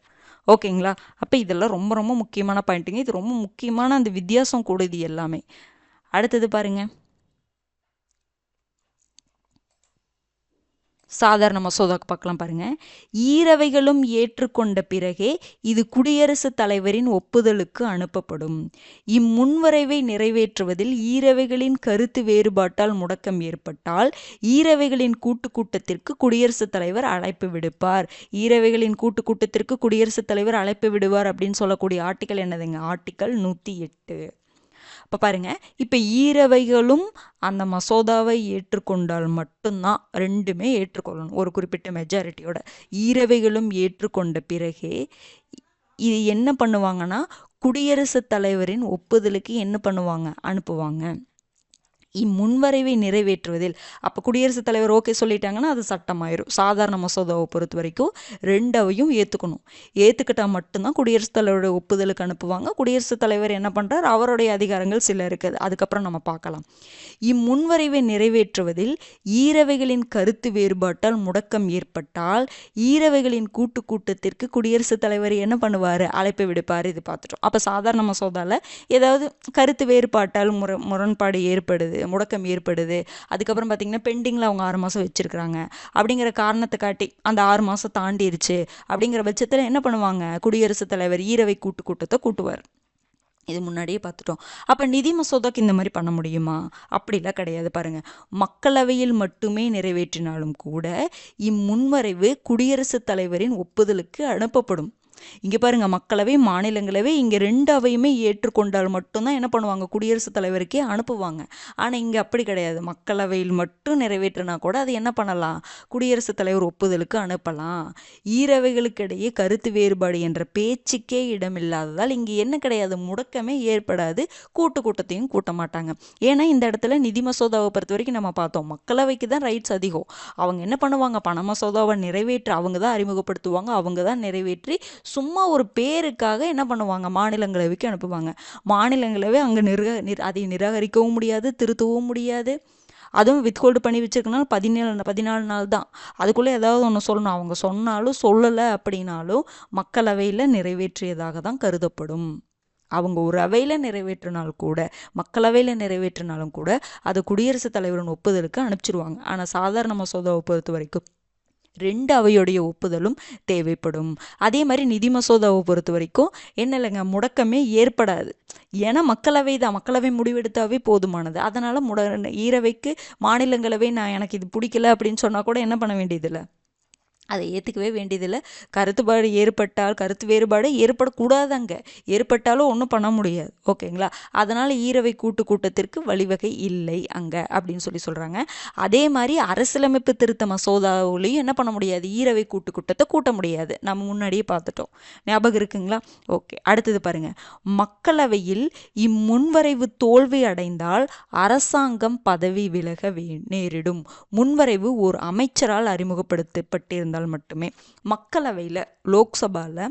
ஓகேங்களா? அப்போ இதெல்லாம் ரொம்ப ரொம்ப முக்கியமான பாயிண்ட்டுங்க. இது ரொம்ப முக்கியமான அந்த வித்தியாசம் கூட இது எல்லாமே. அடுத்தது பாருங்கள், சாதாரண மசோதாக்கு பார்க்கலாம் பாருங்க. ஈரவைகளும் ஏற்றுக்கொண்ட பிறகே இது குடியரசுத் தலைவரின் ஒப்புதலுக்கு அனுப்பப்படும். இம்முன்வரைவை நிறைவேற்றுவதில் ஈரவைகளின் கருத்து வேறுபாட்டால் முடக்கம் ஏற்பட்டால் ஈரவைகளின் கூட்டத்திற்கு குடியரசுத் தலைவர் அழைப்பு விடுப்பார். ஈரவைகளின் கூட்டத்திற்கு குடியரசுத் தலைவர் அழைப்பு விடுவார் அப்படின்னு சொல்லக்கூடிய ஆர்டிக்கல் என்னதுங்க? ஆர்டிக்கல் 108. இப்போ பாருங்க, இப்போ ஈரவைகளும் அந்த மசோதாவை ஏற்றுக்கொண்டால் மட்டும்தான், ரெண்டுமே ஏற்றுக்கொள்ளணும் ஒரு குறிப்பிட்ட மெஜாரிட்டியோட. ஈரவைகளும் ஏற்றுக்கொண்ட பிறகே இது என்ன பண்ணுவாங்கன்னா குடியரசுத் தலைவரின் ஒப்புதலுக்கு என்ன பண்ணுவாங்க? அனுப்புவாங்க. இம்முன்வரைவை நிறைவேற்றுவதில் அப்போ குடியரசுத் தலைவர் ஓகே சொல்லிட்டாங்கன்னா அது சட்டமாயிரும். சாதாரண மசோதாவை பொறுத்த வரைக்கும் ரெண்டவையும் ஏற்றுக்கணும். ஏற்றுக்கிட்டால் மட்டும்தான் குடியரசுத் தலைவருடைய ஒப்புதலுக்கு அனுப்புவாங்க. குடியரசுத் தலைவர் என்ன பண்ணுறார்? அவருடைய அதிகாரங்கள் சில இருக்குது, அதுக்கப்புறம் நம்ம பார்க்கலாம். இம்முன்வரைவை நிறைவேற்றுவதில் ஈரவைகளின் கருத்து வேறுபாட்டால் முடக்கம் ஏற்பட்டால் ஈரவைகளின் கூட்டத்திற்கு குடியரசுத் தலைவர் என்ன பண்ணுவார்? அழைப்பு விடுப்பார். இது பார்த்துட்டோம். அப்போ சாதாரண மசோதாவில் ஏதாவது கருத்து வேறுபாட்டால் முரண்பாடு ஏற்படுது, முடக்கம் ஏற்படுது, அதுக்கப்புறம் பார்த்திங்கன்னா பெண்டிங்கில் அவங்க 6 மாதம் வச்சுருக்கிறாங்க அப்படிங்கிற காரணத்தை காட்டி அந்த 6 மாதம் தாண்டிருச்சு அப்படிங்கிற பட்சத்தில் என்ன பண்ணுவாங்க? குடியரசுத் தலைவர் ஈரவை கூட்டத்தை கூட்டுவார். இது முன்னாடியே பார்த்துட்டோம். அப்போ நிதி மசோதாக்கு இந்த மாதிரி பண்ண முடியுமா? அப்படிலாம் கிடையாது. பாருங்கள், மக்களவையில் மட்டுமே நிறைவேற்றினாலும் கூட இம்முன்வரைவு குடியரசுத் தலைவரின் ஒப்புதலுக்கு அனுப்பப்படும். இங்கே பாருங்கள், மக்களவை மாநிலங்களவை இங்கே ரெண்டு அவையுமே ஏற்றுக்கொண்டால் மட்டும்தான் என்ன பண்ணுவாங்க? குடியரசுத் தலைவருக்கே அனுப்புவாங்க. ஆனால் இங்கே அப்படி கிடையாது. மக்களவையில் மட்டும் நிறைவேற்றினா கூட அது என்ன பண்ணலாம்? குடியரசுத் தலைவர் ஒப்புதலுக்கு அனுப்பலாம். ஈரவைகளுக்கிடையே கருத்து வேறுபாடு என்ற பேச்சுக்கே இடமில்லாததால் இங்கே என்ன கிடையாது? முடக்கமே ஏற்படாது. கூட்டத்தையும் கூட்ட மாட்டாங்க. ஏன்னா இந்த இடத்துல நிதி மசோதாவை பொறுத்த வரைக்கும் நம்ம பார்த்தோம், மக்களவைக்கு தான் ரைட்ஸ் அதிகம். அவங்க என்ன பண்ணுவாங்க? பண மசோதாவை நிறைவேற்ற அவங்க தான் அறிமுகப்படுத்துவாங்க, அவங்க தான் நிறைவேற்றி சும்மா ஒரு பேருக்காக என்ன பண்ணுவாங்க? மாநிலங்களவைக்கு அனுப்புவாங்க. மாநிலங்களவை அங்கே அதை நிராகரிக்கவும் முடியாது, திருத்தவும் முடியாது. அதுவும் வித்ஹோல்டு பண்ணி வச்சிருக்கனால 14 நாள் தான். அதுக்குள்ளே ஏதாவது ஒன்று சொல்லணும். அவங்க சொன்னாலும் சொல்லலை அப்படின்னாலும் மக்களவையில் நிறைவேற்றியதாக தான் கருதப்படும். அவங்க ஒரு அவையில் நிறைவேற்றினால் கூட, மக்களவையில் நிறைவேற்றினாலும் கூட அது குடியரசுத் தலைவரின் ஒப்புதலுக்கு அனுப்பிச்சிருவாங்க. ஆனால் சாதாரண மசோதாவை பொறுத்த வரைக்கும் ரெண்டு அவையுடைய ஒப்புதலும் தேவைப்படும். அதே மாதிரி நிதி மசோதாவை பொறுத்த வரைக்கும் என்ன இல்லைங்க? முடக்கமே ஏற்படாது. ஏன்னா மக்களவை முடிவெடுத்தாவே போதுமானது. அதனால் ஈரவைக்கு மாநிலங்களவை நான் எனக்கு இது பிடிக்கல அப்படின்னு சொன்னால் கூட என்ன பண்ண வேண்டியதில்லை, அதை ஏற்றுக்கவே வேண்டியதில்லை. கருத்து வேறுபாடு ஏற்படக்கூடாது. அங்கே ஏற்பட்டாலும் ஒன்றும் பண்ண முடியாது. ஓகேங்களா? அதனால் ஈரவை கூட்டத்திற்கு வழிவகை இல்லை அங்கே அப்படின்னு சொல்கிறாங்க. அதே மாதிரி அரசியலமைப்பு திருத்த மசோதாவிலையும் என்ன பண்ண முடியாது? ஈரவை கூட்டத்தை கூட்ட முடியாது. நம்ம முன்னாடியே பார்த்துட்டோம். ஞாபகம் இருக்குங்களா? ஓகே, அடுத்தது பாருங்க. மக்களவையில் இம்முன்வரைவு தோல்வி அடைந்தால் அரசாங்கம் பதவி விலக நேரிடும். முன்வரைவு ஒரு அமைச்சரால் அறிமுகப்படுத்தப்பட்டிருந்த மட்டுமே. மக்களவையில் லோக்சபாவில்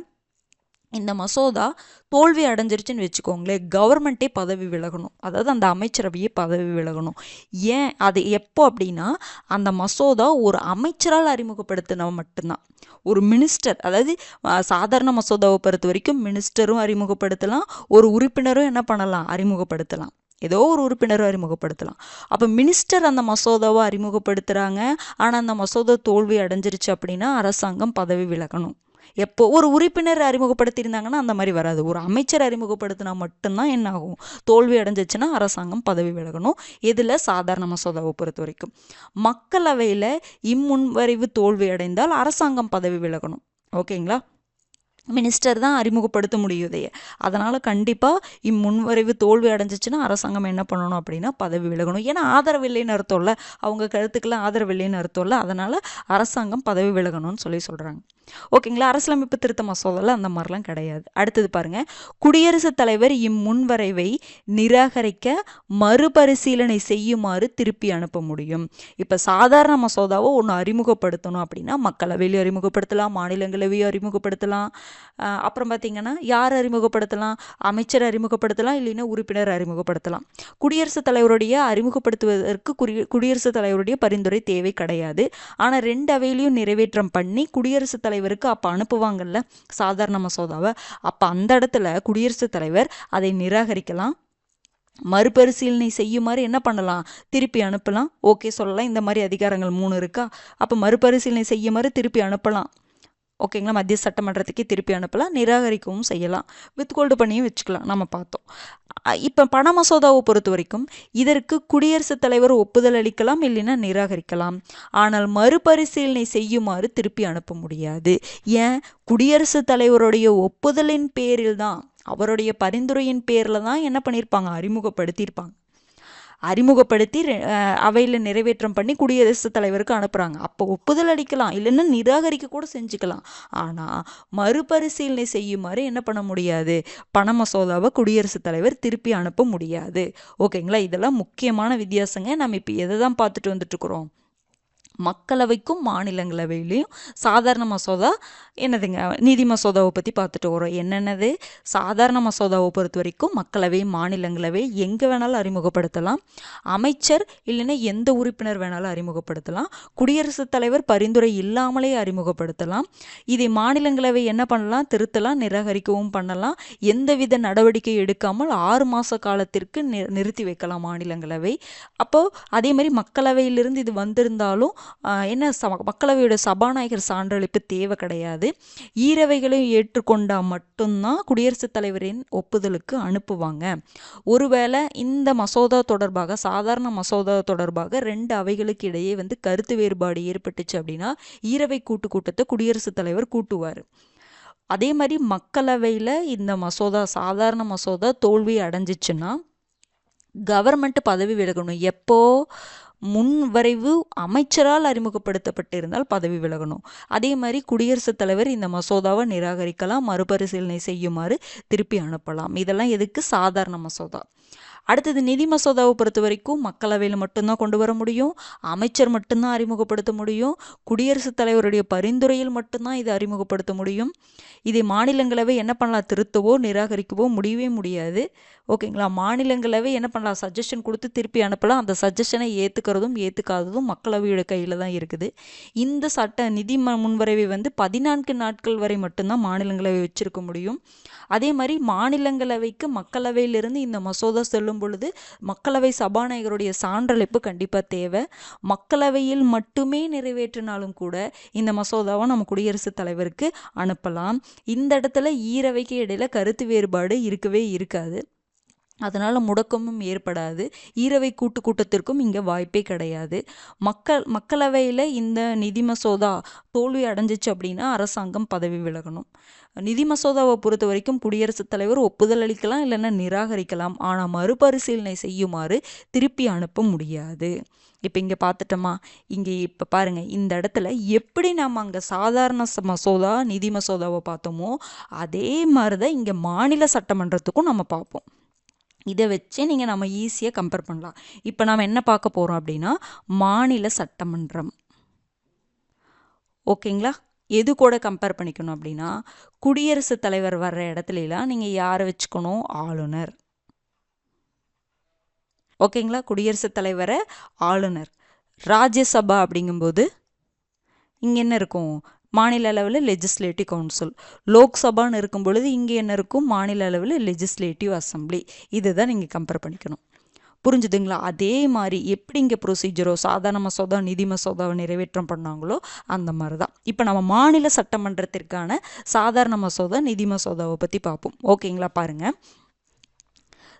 இந்த மசோதா தோல்வி அடைஞ்சிருச்சுன்னு வச்சுக்கோங்களேன், கவர்மெண்ட்டே பதவி விலகணும். அதாவது அந்த அமைச்சரவையே பதவி விலகணும். ஏன்? அது எப்போ அப்படின்னா அந்த மசோதா ஒரு அமைச்சரால் அறிமுகப்படுத்தின மட்டும்தான். ஒரு மினிஸ்டர், அதாவது சாதாரண மசோதாவை பொறுத்த வரைக்கும் மினிஸ்டரும் அறிமுகப்படுத்தலாம், ஒரு உறுப்பினரும் என்ன பண்ணலாம்? அறிமுகப்படுத்தலாம். ஏதோ ஒரு உறுப்பினரும் அறிமுகப்படுத்தலாம். அப்போ மினிஸ்டர் அந்த மசோதாவை அறிமுகப்படுத்துகிறாங்க, ஆனால் அந்த மசோதா தோல்வி அடைஞ்சிருச்சு அப்படின்னா அரசாங்கம் பதவி விலகணும். எப்போ ஒரு உறுப்பினர் அறிமுகப்படுத்தியிருந்தாங்கன்னா அந்த மாதிரி வராது. ஒரு அமைச்சர் அறிமுகப்படுத்தினா மட்டும்தான் என்ன ஆகும்? தோல்வி அடைஞ்சிச்சுன்னா அரசாங்கம் பதவி விலகணும். இதில் சாதாரண மசோதாவை பொறுத்த வரைக்கும். மக்களவையில் இம்முன்வரைவு தோல்வி அடைந்தால் அரசாங்கம் பதவி விலகணும். ஓகேங்களா? மினிஸ்டர் தான் அறிமுகப்படுத்த முடியும் இதையே. அதனால் கண்டிப்பாக இம்முன்வரைவு தோல்வி அடைஞ்சிச்சுன்னா அரசாங்கம் என்ன பண்ணணும் அப்படின்னா பதவி விலகணும். ஏன்னா ஆதரவில்லைன்னு அர்த்தம் இல்லை, அவங்க கருத்துக்கெல்லாம் ஆதரவில்லைன்னு அர்த்தம் இல்லை. அதனால் அரசாங்கம் பதவி விலகணும்னு சொல்கிறாங்க. ஓகேங்களா. அரசியலமைப்பு திருத்த மசோதாவில் அந்த மாதிரிலாம் கிடையாது. அடுத்தது பாருங்க, குடியரசுத் தலைவர் இம்முன்வரைவை நிராகரிக்க மறுபரிசீலனை செய்யுமாறு திருப்பி அனுப்ப முடியும். இப்போ சாதாரண மசோதாவை ஒன்று அறிமுகப்படுத்தணும் அப்படின்னா மக்களவையிலையும் அறிமுகப்படுத்தலாம், மாநிலங்களவையும் அறிமுகப்படுத்தலாம். அப்புறம் பார்த்தீங்கன்னா யார் அறிமுகப்படுத்தலாம்? அமைச்சர் அறிமுகப்படுத்தலாம், இல்லைன்னா உறுப்பினர் அறிமுகப்படுத்தலாம். குடியரசுத் தலைவருடைய அறிமுகப்படுத்துவதற்கு குடியரசுத் தலைவருடைய பரிந்துரை தேவை கிடையாது. ஆனால் 2 அவையிலையும் நிறைவேற்றம் பண்ணி குடியரசுத் தலைவருக்கு அப்போ அனுப்புவாங்கல்ல சாதாரண மசோதாவை, அப்போ அந்த இடத்துல குடியரசுத் தலைவர் அதை நிராகரிக்கலாம், மறுபரிசீலனை செய்யுமாறு என்ன பண்ணலாம்? திருப்பி அனுப்பலாம். ஓகே சொல்லலாம். இந்த மாதிரி அதிகாரங்கள் 3 இருக்கா? அப்போ மறுபரிசீலனை செய்யுமாறு திருப்பி அனுப்பலாம். ஓகேங்களா. மத்திய சட்டமன்றத்துக்கே திருப்பி அனுப்பலாம், நிராகரிக்கவும் செய்யலாம், வித்ஹோல்டு பண்ணியும் வச்சுக்கலாம். நம்ம பார்த்தோம். இப்போ பண மசோதாவை பொறுத்த வரைக்கும் இதற்கு குடியரசுத் தலைவர் ஒப்புதல் அளிக்கலாம், இல்லைன்னா நிராகரிக்கலாம். ஆனால் மறுபரிசீலனை செய்யுமாறு திருப்பி அனுப்ப முடியாது. ஏன்? குடியரசுத் தலைவருடைய ஒப்புதலின் பேரில் தான், அவருடைய பரிந்துரையின் பேரில் தான் என்ன பண்ணியிருப்பாங்க? அறிமுகப்படுத்தியிருப்பாங்க. அறிமுகப்படுத்தி அவையில் நிறைவேற்றம் பண்ணி குடியரசுத் தலைவருக்கு அனுப்புகிறாங்க. அப்போ ஒப்புதல் அளிக்கலாம், இல்லைன்னா நிராகரிக்க கூட செஞ்சுக்கலாம். ஆனால் மறுபரிசீலனை செய்யுமாறு என்ன பண்ண முடியாது? பண மசோதாவை குடியரசுத் தலைவர் திருப்பி அனுப்ப முடியாது. ஓகேங்களா. இதெல்லாம் முக்கியமான வித்தியாசங்க. நம்ம இப்போ எதை தான் பார்த்துட்டு வந்துட்டுருக்குறோம்? மக்களவைக்கும் மாநிலங்களவையிலையும் சாதாரண மசோதா என்னதுங்க, நிதி மசோதாவை பற்றி பார்த்துட்டு வரோம். என்னென்னது? சாதாரண மசோதாவை பொறுத்த வரைக்கும் மக்களவை மாநிலங்களவை எங்கே வேணாலும் அறிமுகப்படுத்தலாம், அமைச்சர் இல்லைன்னா எந்த உறுப்பினர் வேணாலும் அறிமுகப்படுத்தலாம், குடியரசுத் தலைவர் பரிந்துரை இல்லாமலே அறிமுகப்படுத்தலாம். இதை மாநிலங்களவை என்ன பண்ணலாம்? திருத்தலாம், நிராகரிக்கவும் பண்ணலாம். எந்தவித நடவடிக்கை எடுக்காமல் 6 மாத காலத்திற்கு நிறுத்தி வைக்கலாம் மாநிலங்களவை. அப்போது அதே மாதிரி மக்களவையிலிருந்து இது வந்திருந்தாலும் என்ன மக்களவையோட சபாநாயகர் சான்றளிப்பு தேவை கிடையாது. ஈரவைகளையும் ஏற்றுக்கொண்டால் மட்டும்தான் குடியரசுத் தலைவரின் ஒப்புதலுக்கு அனுப்புவாங்க. ஒருவேளை இந்த மசோதா தொடர்பாக, சாதாரண மசோதா தொடர்பாக 2 அவைகளுக்கு இடையே கருத்து வேறுபாடு ஏற்பட்டுச்சு அப்படின்னா ஈரவை கூட்டத்தை குடியரசுத் தலைவர் கூட்டுவார். அதே மாதிரி மக்களவையில் இந்த மசோதா, சாதாரண மசோதா தோல்வி அடைஞ்சிச்சுன்னா கவர்மெண்ட் பதவி விலகணும். எப்போ? முன்வரைவு அமைச்சரால் அறிமுகப்படுத்தப்பட்டிருந்தால் பதவி விலகணும். அதே மாதிரி குடியரசுத் தலைவர் இந்த மசோதாவை நிராகரிக்கலாம், மறுபரிசீலனை செய்யுமாறு திருப்பி அனுப்பலாம். இதெல்லாம் எதுக்கு? சாதாரண மசோதா. அடுத்தது நிதி மசோதாவை பொறுத்த வரைக்கும் மக்களவையில் மட்டும்தான் கொண்டு வர முடியும், அமைச்சர் மட்டும்தான் அறிமுகப்படுத்த முடியும், குடியரசுத் தலைவருடைய பரிந்துரையில் மட்டும்தான் இதை அறிமுகப்படுத்த முடியும். இதை மாநிலங்களவை என்ன பண்ணலாம்? திருத்தவோ நிராகரிக்கவோ முடியவே முடியாது. ஓகேங்களா. மாநிலங்களவை என்ன பண்ணலாம்? சஜஷன் கொடுத்து திருப்பி அனுப்பலாம். அந்த சஜஷனை ஏற்றுக்கிறதும் ஏற்றுக்காததும் மக்களவையோட கையில் தான் இருக்குது. இந்த நிதி முன்வரைவை 14 நாட்கள் வரை மட்டும்தான் மாநிலங்களவை வச்சிருக்க முடியும். அதே மாதிரி மாநிலங்களவைக்கு மக்களவையிலிருந்து இந்த மசோதா செல்லும் பொழுது மக்களவை சபாநாயகருடைய சான்றளிப்பு கண்டிப்பாக தேவை. மக்களவையில் மட்டுமே நிறைவேற்றினாலும் கூட இந்த மசோதாவை நம்ம குடியரசுத் தலைவருக்கு அனுப்பலாம். இந்த இடத்துல ஈரவைக்கு இடையில கருத்து வேறுபாடு இருக்கவே இருக்காது. அதனால் முடக்கமும் ஏற்படாது. ஈரவை கூட்டத்திற்கும் இங்கே வாய்ப்பே கிடையாது. மக்களவையில் இந்த நிதி மசோதா தோல்வி அடைஞ்சிச்சு அப்படின்னா அரசாங்கம் பதவி விலகணும். நிதி மசோதாவை பொறுத்த வரைக்கும் குடியரசுத் தலைவர் ஒப்புதல் அளிக்கலாம், இல்லைன்னா நிராகரிக்கலாம். ஆனால் மறுபரிசீலனை செய்யுமாறு திருப்பி அனுப்ப முடியாது. இப்போ இங்கே பார்த்துட்டோமா? இங்கே இப்போ பாருங்கள், இந்த இடத்துல எப்படி நம்ம அங்கே சாதாரண மசோதா நிதி மசோதாவை பார்த்தோமோ அதே மாதிரி தான் இங்கே மாநில சட்டமன்றத்துக்கும் நம்ம பார்ப்போம். இதை வச்சு நீங்கள் நம்ம ஈஸியாக கம்பேர் பண்ணலாம். இப்போ நாம் என்ன பார்க்க போகிறோம் அப்படின்னா மாநில சட்டமன்றம். ஓகேங்களா. எது கூட கம்பேர் பண்ணிக்கணும் அப்படின்னா குடியரசுத் தலைவர் வர்ற இடத்துலலாம் நீங்கள் யாரை வச்சுக்கணும்? ஆளுநர். ஓகேங்களா. குடியரசுத் தலைவரை ஆளுநர். ராஜ்யசபா அப்படிங்கும்போது இங்கே என்ன இருக்கும்? மாநில அளவில் லெஜிஸ்லேட்டிவ் கவுன்சில். லோக்சபான்னு இருக்கும் பொழுது இங்கே என்ன இருக்கும்? மாநில அளவில் லெஜிஸ்லேட்டிவ் அசம்பிளி. இதுதான் நீங்கள் கம்பேர் பண்ணிக்கணும். புரிஞ்சுதுங்களா? அதே மாதிரி எப்படி இங்கே ப்ரொசீஜரோ சாதாரண மசோதா நிதி மசோதாவை நிறைவேற்றம் பண்ணாங்களோ அந்த மாதிரி தான் இப்போ நம்ம மாநில சட்டமன்றத்திற்கான சாதாரண மசோதா நிதி மசோதாவை பற்றி பார்ப்போம். ஓகேங்களா. பாருங்கள்,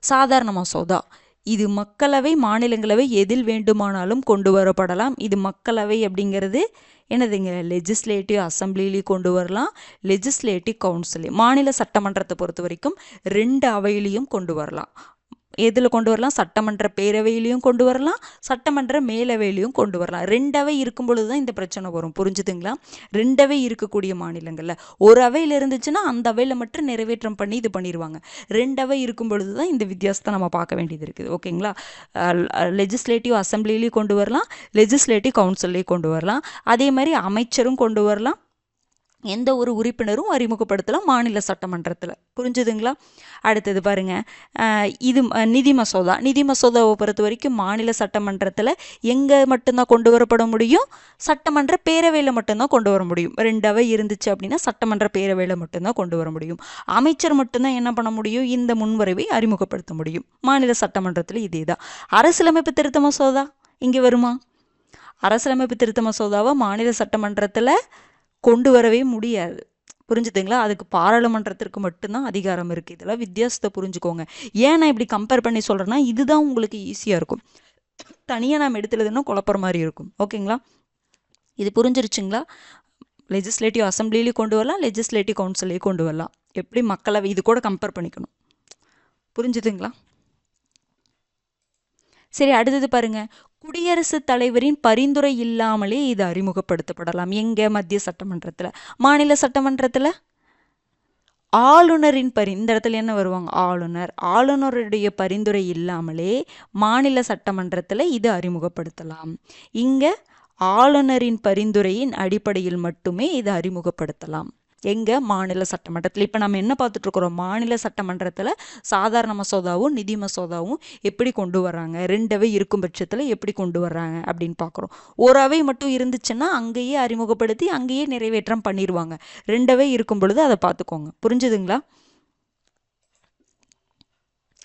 சாதாரண மசோதா இது மக்களவை மாநிலங்களவை எதில் வேண்டுமானாலும் கொண்டு வரப்படலாம். இது மக்களவை அப்படிங்கிறது என்னதுங்க, லெஜிஸ்லேட்டிவ் அசம்பிளிலையும் கொண்டு வரலாம், லெஜிஸ்லேட்டிவ் கவுன்சில் மாநில சட்டமன்றத்தை பொறுத்த வரைக்கும் 2 அவையிலையும் கொண்டு வரலாம். எதில் கொண்டு வரலாம், சட்டமன்ற பேரவையிலையும் கொண்டு வரலாம், சட்டமன்ற மேலவையிலையும் கொண்டு வரலாம். 2 அவை இருக்கும் பொழுது தான் இந்த பிரச்சனை வரும். புரிஞ்சுதுங்களா? 2 அவை இருக்கக்கூடிய மாநிலங்களில் ஒரு அவையில் இருந்துச்சுன்னா அந்த அவையில் மட்டும் நிறைவேற்றம் பண்ணி இது பண்ணிடுவாங்க. 2 அவை இருக்கும் பொழுது தான் இந்த வித்தியாசத்தை நம்ம பார்க்க வேண்டியது இருக்குது. ஓகேங்களா? லெஜிஸ்லேட்டிவ் அசம்பிளிலையும் கொண்டு வரலாம், லெஜிஸ்லேட்டிவ் கவுன்சிலையும் கொண்டு வரலாம். அதே மாதிரி அமைச்சரும் கொண்டு வரலாம், எந்த ஒரு உறுப்பினரும் அறிமுகப்படுத்தலாம் மாநில சட்டமன்றத்தில். புரிஞ்சுதுங்களா? அடுத்தது பாருங்க, இது நிதி மசோதா. நிதி மசோதாவை பொறுத்த வரைக்கும் மாநில சட்டமன்றத்தில் எங்கே மட்டும்தான் கொண்டு வரப்பட முடியும், சட்டமன்ற பேரவையில் மட்டும்தான் கொண்டு வர முடியும். 2 அவை இருந்துச்சு அப்படின்னா சட்டமன்ற பேரவையில் மட்டும்தான் கொண்டு வர முடியும். அமைச்சர் மட்டும்தான் என்ன பண்ண முடியும், இந்த முன்வரைவை அறிமுகப்படுத்த முடியும். மாநில சட்டமன்றத்தில் இதே தான். அரசியலமைப்பு திருத்த மசோதா இங்கே வருமா? அரசியலமைப்பு திருத்த மசோதாவை மாநில சட்டமன்றத்தில் கொண்டு வரவே முடியாது. புரிஞ்சுதுங்களா? அதுக்கு பாராளுமன்றத்திற்கு மட்டும்தான் அதிகாரம் இருக்குது. இதெல்லாம் வித்தியாசத்தை புரிஞ்சுக்கோங்க. ஏன் நான் இப்படி கம்பேர் பண்ணி சொல்கிறேன்னா, இதுதான் உங்களுக்கு ஈஸியாக இருக்கும். தனியாக நாம் எடுத்துலதுன்னா குழப்பற மாதிரி இருக்கும். ஓகேங்களா? இது புரிஞ்சிருச்சுங்களா? லெஜிஸ்லேட்டிவ் அசம்பிளிலையும் கொண்டு வரலாம், லெஜிஸ்லேட்டிவ் கவுன்சிலையும் கொண்டு வரலாம். எப்படி மக்களவை இது கூட கம்பேர் பண்ணிக்கணும். புரிஞ்சுதுங்களா? சரி, அடுத்தது பாருங்க, குடியரசுத் தலைவரின் பரிந்துரை இல்லாமலே இது அறிமுகப்படுத்தப்படலாம். எங்க? மத்திய சட்டமன்றத்தில். மாநில சட்டமன்றத்தில் ஆளுநரின் இந்த இடத்துல என்ன வருவாங்க, ஆளுநருடைய பரிந்துரை இல்லாமலே மாநில சட்டமன்றத்தில் இது அறிமுகப்படுத்தலாம். இங்க ஆளுநரின் பரிந்துரையின் அடிப்படையில் மட்டுமே இது அறிமுகப்படுத்தலாம். எங்க? மாநில சட்டமன்றத்தில். இப்போ நம்ம என்ன பார்த்துட்டு இருக்கிறோம், மாநில சட்டமன்றத்தில் சாதாரண மசோதாவும் நிதி மசோதாவும் எப்படி கொண்டு வர்றாங்க, 2 அவை இருக்கும் பட்சத்தில் எப்படி கொண்டு வர்றாங்க அப்படின்னு பார்க்குறோம். ஒரு அவை மட்டும் இருந்துச்சுன்னா அங்கேயே அறிமுகப்படுத்தி அங்கேயே நிறைவேற்றம் பண்ணிடுவாங்க. 2 அவை இருக்கும் பொழுது அதை பார்த்துக்கோங்க. புரிஞ்சுதுங்களா?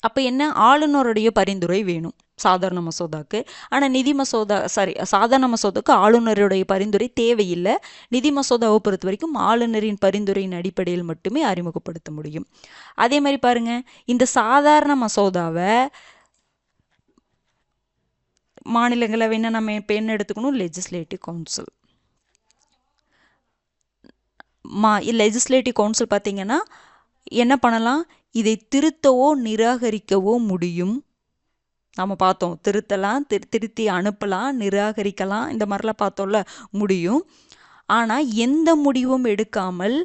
அப்போ என்ன, ஆளுநருடைய பரிந்துரை வேணும் சாதாரண மசோதாக்கு. ஆனால் நிதி மசோதா சாதாரண மசோதாவுக்கு ஆளுநருடைய பரிந்துரை தேவையில்லை. நிதி மசோதாவை பொறுத்த வரைக்கும் ஆளுநரின் பரிந்துரையின் அடிப்படையில் மட்டுமே அறிமுகப்படுத்த முடியும். அதே மாதிரி பாருங்க, இந்த சாதாரண மசோதாவை மாநிலங்களவைன்னா நம்ம இப்போ என்ன எடுத்துக்கணும், லெஜிஸ்லேட்டிவ் கவுன்சில். லெஜிஸ்லேட்டிவ் கவுன்சில் பார்த்தீங்கன்னா என்ன பண்ணலாம், இதை திருத்தவோ நிராகரிக்கவோ முடியும். நம்ம பார்த்தோம், திருத்தலாம், திருத்தி அனுப்பலாம், நிராகரிக்கலாம், இந்த மாதிரிலாம் பார்த்தோம்ல, முடியும். ஆனால் எந்த முடிவும் எடுக்காமல்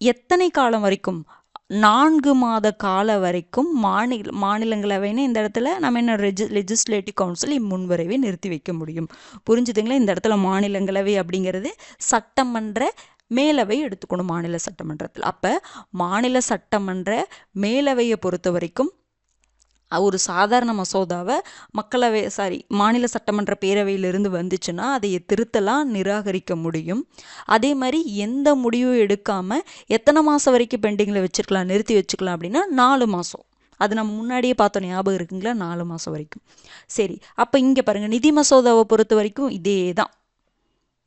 எத்தனை காலம் வரைக்கும், 4 மாத கால வரைக்கும் மாநிலங்களவைன்னு இந்த இடத்துல நம்ம என்ன லெஜிஸ்லேட்டிவ் கவுன்சில் முன்வரைவை நிறுத்தி வைக்க முடியும். புரிஞ்சுதுங்களா? இந்த இடத்துல மாநிலங்களவை அப்படிங்கிறது சட்டமன்ற மேலவை எடுத்துக்கணும் மாநில சட்டமன்றத்தில். அப்போ மாநில சட்டமன்ற மேலவையை பொறுத்த வரைக்கும் ஒரு சாதாரண மசோதாவை மாநில சட்டமன்ற பேரவையிலிருந்து வந்துச்சுன்னா அதை திருத்தலாம், நிராகரிக்க முடியும். அதே மாதிரி எந்த முடிவும் எடுக்காமல் எத்தனை மாதம் வரைக்கும் பெண்டிங்கில் வச்சுருக்கலாம், நிறுத்தி வச்சுக்கலாம் அப்படின்னா 4 மாதம். அது நம்ம முன்னாடியே பார்த்தோம், ஞாபகம் இருக்குங்களா? 4 மாதம் வரைக்கும். சரி, அப்போ இங்கே பாருங்கள், நிதி மசோதாவை பொறுத்த வரைக்கும் இதே தான்.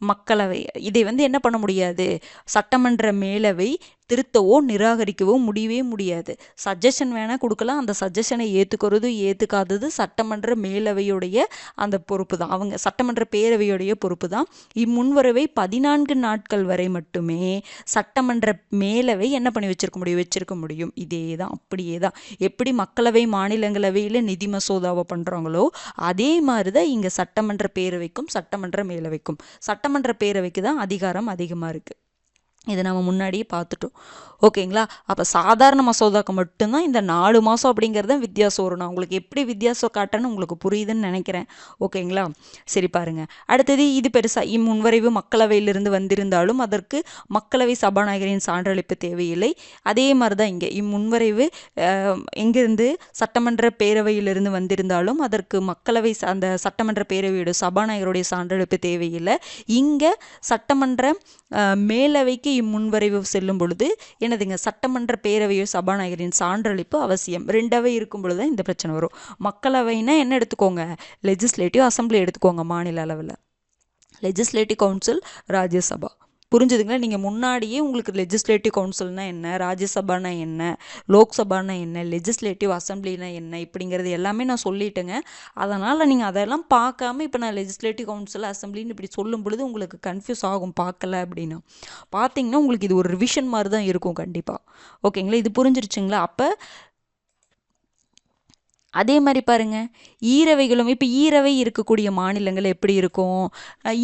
மக்களவை இதை என்ன பண்ண முடியாது, சட்டமன்ற மேலவை திருத்தவோ நிராகரிக்கவோ முடியவே முடியாது. சஜஷன் வேணால் கொடுக்கலாம், அந்த சஜஷனை ஏற்றுக்கிறது ஏற்றுக்காதது சட்டமன்ற மேலவையுடைய அந்த பொறுப்பு தான், அவங்க சட்டமன்ற பேரவையுடைய பொறுப்பு தான். இம்முன்வரவை 14 நாட்கள் வரை மட்டுமே சட்டமன்ற மேலவை என்ன பண்ணி வச்சிருக்க முடியும். இதே தான், அப்படியே தான். எப்படி மக்களவை மாநிலங்களவையில் நிதி மசோதாவை பண்ணுறாங்களோ அதே மாதிரி தான் இங்கே சட்டமன்ற பேரவைக்கும் சட்டமன்ற மேலவைக்கும். சட்டமன்ற பேரவைக்கு தான் அதிகாரம் அதிகமாக இருக்குது. இதை நம்ம முன்னாடியே பார்த்துட்டோம். ஓகேங்களா? அப்போ சாதாரண மசோதாக்கு மட்டும்தான் இந்த 4 மாதம் அப்படிங்கிறத வித்தியாசம் வரும். நான் உங்களுக்கு எப்படி வித்தியாசம் காட்டேன்னு உங்களுக்கு புரியுதுன்னு நினைக்கிறேன். ஓகேங்களா? சரி பாருங்க, அடுத்தது இது பெருசாக இம்முன்வரைவு மக்களவையிலிருந்து வந்திருந்தாலும் அதற்கு மக்களவை சபாநாயகரின் சான்றளிப்பு தேவையில்லை. அதே மாதிரி தான் இங்கே இம்முன்வரைவு எங்கிருந்து சட்டமன்ற பேரவையிலிருந்து வந்திருந்தாலும் அதற்கு மக்களவை அந்த சட்டமன்ற பேரவையோட சபாநாயகருடைய சான்றளிப்பு தேவையில்லை. இங்கே சட்டமன்ற மேலவைக்கு இம்முன்வரைவு செல்லும் பொழுது என்னதுங்க, சட்டமன்ற பேரவையோ சபாநாயகரின் சான்றளிப்பு அவசியம். 2 அவை இருக்கும் பொழுது தான் இந்த பிரச்சனை வரும். மக்களவைனா என்ன எடுத்துக்கோங்க, லெஜிஸ்லேட்டிவ் அசம்பிளி எடுத்துக்கோங்க மாநில அளவில், லெஜிஸ்லேட்டிவ் கவுன்சில் ராஜ்யசபா. புரிஞ்சுதுங்களா? நீங்கள் முன்னாடியே உங்களுக்கு லெஜிஸ்லேட்டிவ் கவுன்சில்னா என்ன, ராஜ்யசபானா என்ன, லோக்சபானா என்ன, லெஜிஸ்லேட்டிவ் அசம்பிளினா என்ன இப்படிங்கிறது எல்லாமே நான் சொல்லிட்டேங்க. அதனால் நீங்கள் அதெல்லாம் பார்க்காம இப்போ நான் லெஜிஸ்லேட்டிவ் கவுன்சில் அசம்பிளின்னு இப்படி சொல்லும் பொழுது உங்களுக்கு கன்ஃபியூஸ் ஆகும் பார்க்கல அப்படின்னா. பார்த்தீங்கன்னா உங்களுக்கு இது ஒரு ரிவிஷன் மாதிரி தான் இருக்கும் கண்டிப்பாக. ஓகேங்களா? இது புரிஞ்சிருச்சுங்களா? அப்போ அதே மாதிரி பாருங்கள், ஈரவைகளும் இப்போ ஈரவை இருக்கக்கூடிய மாநிலங்கள் எப்படி இருக்கும்?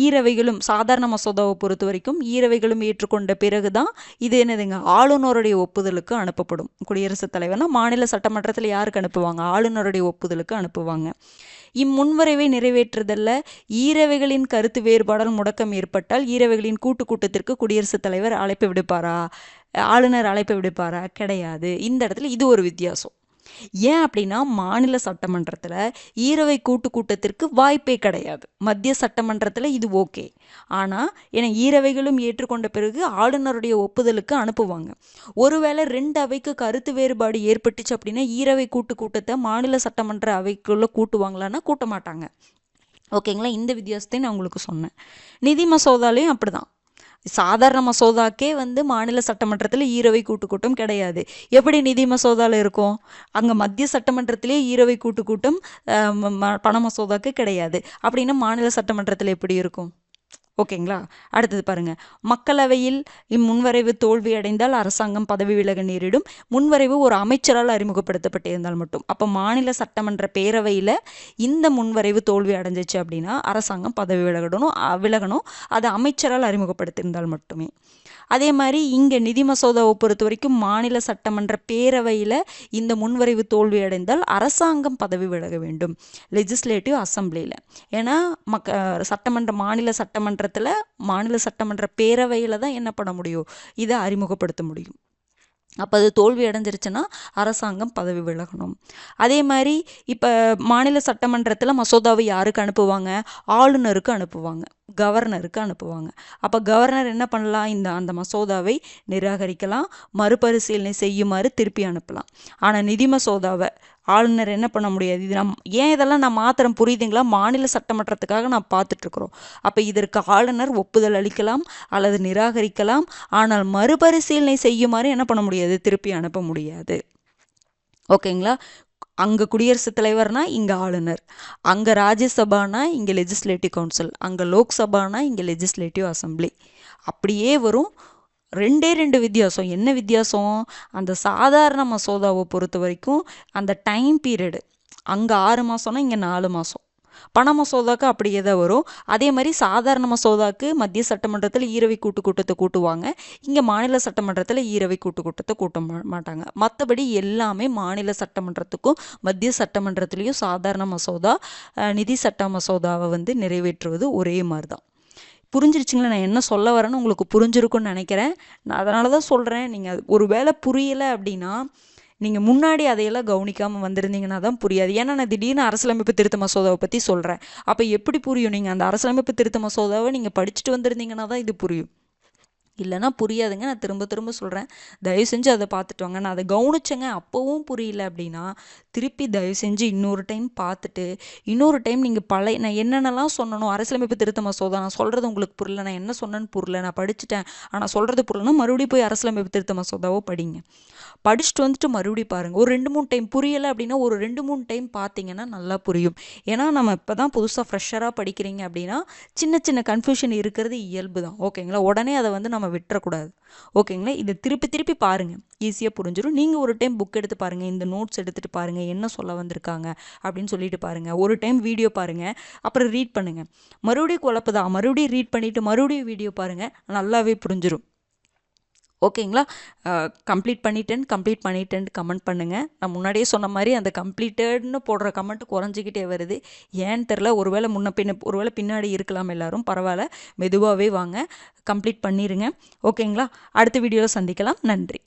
ஈரவைகளும் சாதாரண மசோதாவை பொறுத்த வரைக்கும் ஈரவைகளும் ஏற்றுக்கொண்ட பிறகு தான் இது என்னதுங்க, ஆளுநருடைய ஒப்புதலுக்கு அனுப்பப்படும். குடியரசுத் தலைவர்னா மாநில சட்டமன்றத்தில் யாருக்கு அனுப்புவாங்க? ஆளுநருடைய ஒப்புதலுக்கு அனுப்புவாங்க. இம்முன்வரைவை நிறைவேற்றுதல்ல ஈரவைகளின் கருத்து வேறுபாடால் முடக்கம் ஏற்பட்டால் ஈரவைகளின் கூட்டத்திற்கு குடியரசுத் தலைவர் அழைப்பு விடுப்பாரா? ஆளுநர் அழைப்பு விடுப்பாரா? கிடையாது. இந்த இடத்துல இது ஒரு வித்தியாசம். ஏன் அப்படின்னா மாநில சட்டமன்றத்தில் ஈரவை கூட்டத்திற்கு வாய்ப்பே கிடையாது. மத்திய சட்டமன்றத்தில் இது ஓகே. ஆனால் ஏன்னா ஈரவைகளும் ஏற்றுக்கொண்ட பிறகு ஆளுநருடைய ஒப்புதலுக்கு அனுப்புவாங்க. ஒருவேளை 2 அவைக்கு கருத்து வேறுபாடு ஏற்பட்டுச்சு அப்படின்னா ஈரவை கூட்டத்தை மாநில சட்டமன்ற அவைக்குள்ளே கூட்டுவாங்களான்னா கூட்ட மாட்டாங்க. ஓகேங்களா? இந்த வித்தியாசத்தை நான் உங்களுக்கு சொன்னேன். நிதி மசோதாலையும் அப்படிதான். சாதாரண மசோதாக்கே மாநில சட்டமன்றத்தில் ஈரவை கூட்டம் கிடையாது. எப்படி நிதி மசோதாவில் இருக்கும்? அங்கே மத்திய சட்டமன்றத்திலே ஈரவை கூட்டம் பண மசோதாக்கு கிடையாது. அப்படின்னா மாநில சட்டமன்றத்தில் எப்படி இருக்கும்? ஓகேங்களா? அடுத்தது பாருங்கள், மக்களவையில் இம்முன்வரைவு தோல்வி அடைந்தால் அரசாங்கம் பதவி விலக நேரிடும். முன்வரைவு ஒரு அமைச்சரால் அறிமுகப்படுத்தப்பட்டிருந்தால் மட்டும். அப்போ மாநில சட்டமன்ற பேரவையில் இந்த முன்வரைவு தோல்வி அடைஞ்சிச்சு அப்படின்னா அரசாங்கம் பதவி விலகணும். அது அமைச்சரால் அறிமுகப்படுத்தியிருந்தால் மட்டுமே. அதே மாதிரி இங்கே நிதி மசோதாவை பொறுத்த வரைக்கும் மாநில சட்டமன்ற பேரவையில் இந்த முன்வரைவு தோல்வி அடைந்தால் அரசாங்கம் பதவி விலக வேண்டும், லெஜிஸ்லேட்டிவ் அசம்பிளியில். ஏன்னா மாநில சட்டமன்ற பேரவையில் தான் என்ன பண்ண முடியும், இதை அறிமுகப்படுத்த முடியும். அப்போ அது தோல்வி அடைஞ்சிருச்சுன்னா அரசாங்கம் பதவி விலகணும். அதே மாதிரி இப்போ மாநில சட்டமன்றத்தில் மசோதாவை யாருக்கு அனுப்புவாங்க? ஆளுநருக்கு அனுப்புவாங்க, கவர்னருக்கு அனுப்புவாங்க. அப்போ கவர்னர் என்ன பண்ணலாம்? அந்த மசோதாவை நிராகரிக்கலாம், மறுபரிசீலனை செய்யுமாறு திருப்பி அனுப்பலாம். ஆனால் நிதி மசோதாவை ஆளுநர் என்ன பண்ண முடியாது. இது ஏன் இதெல்லாம் நான் மாத்திரம் புரியுதுங்களா? மாநில சட்டமன்றத்துக்காக நான் பார்த்துட்ருக்குறோம். அப்போ இதற்கு ஆளுநர் ஒப்புதல் அளிக்கலாம் அல்லது நிராகரிக்கலாம். ஆனால் மறுபரிசீலனை செய்யுமாறு என்ன பண்ண முடியாது, திருப்பி அனுப்ப முடியாது. ஓகேங்களா? அங்கே குடியரசுத் தலைவர்னா இங்கே ஆளுநர், அங்கே ராஜ்யசபானா இங்கே லெஜிஸ்லேட்டிவ் கவுன்சில், அங்கே லோக்சபானா இங்கே லெஜிஸ்லேட்டிவ் அசம்பிளி. அப்படியே வரும். 2 வித்தியாசம். என்ன வித்தியாசம்? அந்த சாதாரண மசோதாவை பொறுத்த வரைக்கும் அந்த டைம் பீரியடு அங்கே 6 மாதம்னா இங்கே 4 மாதம். பண மசோதாக்கு அப்படியே தான் வரும். அதே மாதிரி சாதாரண மசோதாக்கு மத்திய சட்டமன்றத்தில் ஈரவை கூட்டத்தை கூட்டுவாங்க, இங்கே மாநில சட்டமன்றத்தில் ஈரவை கூட்டத்தை கூட்ட மாட்டாங்க. மற்றபடி எல்லாமே மாநில சட்டமன்றத்துக்கும் மத்திய சட்டமன்றத்திலையும் சாதாரண மசோதா, நிதி சட்ட மசோதாவை நிறைவேற்றுவது ஒரே மாதிரி தான். புரிஞ்சிருச்சுங்களா? நான் என்ன சொல்ல வரேன்னு உங்களுக்கு புரிஞ்சிருக்குன்னு நினைக்கிறேன். நான் அதனால தான் சொல்கிறேன், நீங்கள் ஒரு வேளை புரியலை அப்படின்னா நீங்கள் முன்னாடி அதையெல்லாம் கவனிக்காமல் வந்திருந்தீங்கன்னா தான் புரியாது. ஏன்னா நான் திடீர்னு அரசியலமைப்பு திருத்த மசோதாவை பற்றி சொல்கிறேன். அப்போ எப்படி புரியும்? நீங்கள் அந்த அரசியலமைப்பு திருத்த மசோதாவை நீங்கள் படிச்சுட்டு வந்திருந்தீங்கன்னா தான் இது புரியும். இல்லைன்னா புரியாதுங்க. நான் திரும்ப சொல்கிறேன், தயவு செஞ்சு அதை பார்த்துட்டு வாங்க. நான் அதை கவனிச்சேங்க, அப்போவும் புரியல அப்படின்னா திருப்பி தயவு செஞ்சு இன்னொரு டைம் பார்த்துட்டு இன்னொரு டைம் நீங்கள் நான் என்னென்னலாம் சொன்னணும், அரசியலமைப்பு திருத்த மசோதா நான் சொல்கிறது உங்களுக்கு புரியல, நான் என்ன சொன்னேன்னு புரியல, நான் படிச்சுட்டேன் ஆனால் சொல்கிறது புரியலன்னா மறுபடியும் போய் அரசியலமைப்பு திருத்த மசோதாவோ படிங்க. படிச்சுட்டு வந்துட்டு மறுபடியும் பாருங்கள். ஒரு 2-3 டைம் புரியலை அப்படின்னா ஒரு 2-3 டைம் பார்த்தீங்கன்னா நல்லா புரியும். ஏன்னா நம்ம இப்போ தான் புதுசாக ஃப்ரெஷராக படிக்கிறீங்க அப்படின்னா சின்ன கன்ஃபியூஷன் இருக்கிறது இயல்பு தான். ஓகேங்களா? உடனே அதை நம்ம விட்டுறக்கூடாது. ஓகேங்களா? இதை திருப்பி பாருங்கள், ஈஸியாக புரிஞ்சிடும். நீங்கள் ஒரு டைம் புக் எடுத்து பாருங்கள், இந்த நோட்ஸ் எடுத்துகிட்டு பாருங்கள், என்ன சொல்ல வந்திருக்காங்க அப்படின்னு சொல்லிட்டு பாருங்கள். ஒரு டைம் வீடியோ பாருங்கள், அப்புறம் ரீட் பண்ணுங்கள். மறுபடியும் குழப்பதா, மறுபடியும் ரீட் பண்ணிவிட்டு மறுபடியும் வீடியோ பாருங்கள், நல்லாவே புரிஞ்சிடும். ஓகேங்களா? கம்ப்ளீட் பண்ணிட்டேன்னு கமெண்ட் பண்ணுங்கள். நான் முன்னாடியே சொன்ன மாதிரி அந்த கம்ப்ளீட்டட்னு போடுற கமெண்ட் குறைஞ்சிக்கிட்டே வருது. ஏன்னு தெரில. ஒருவேளை பின்னாடி இருக்கலாம் எல்லாரும். பரவாயில்ல, மெதுவாகவே வாங்க, கம்ப்ளீட் பண்ணிடுங்க. ஓகேங்களா? அடுத்த வீடியோவில் சந்திக்கலாம். நன்றி.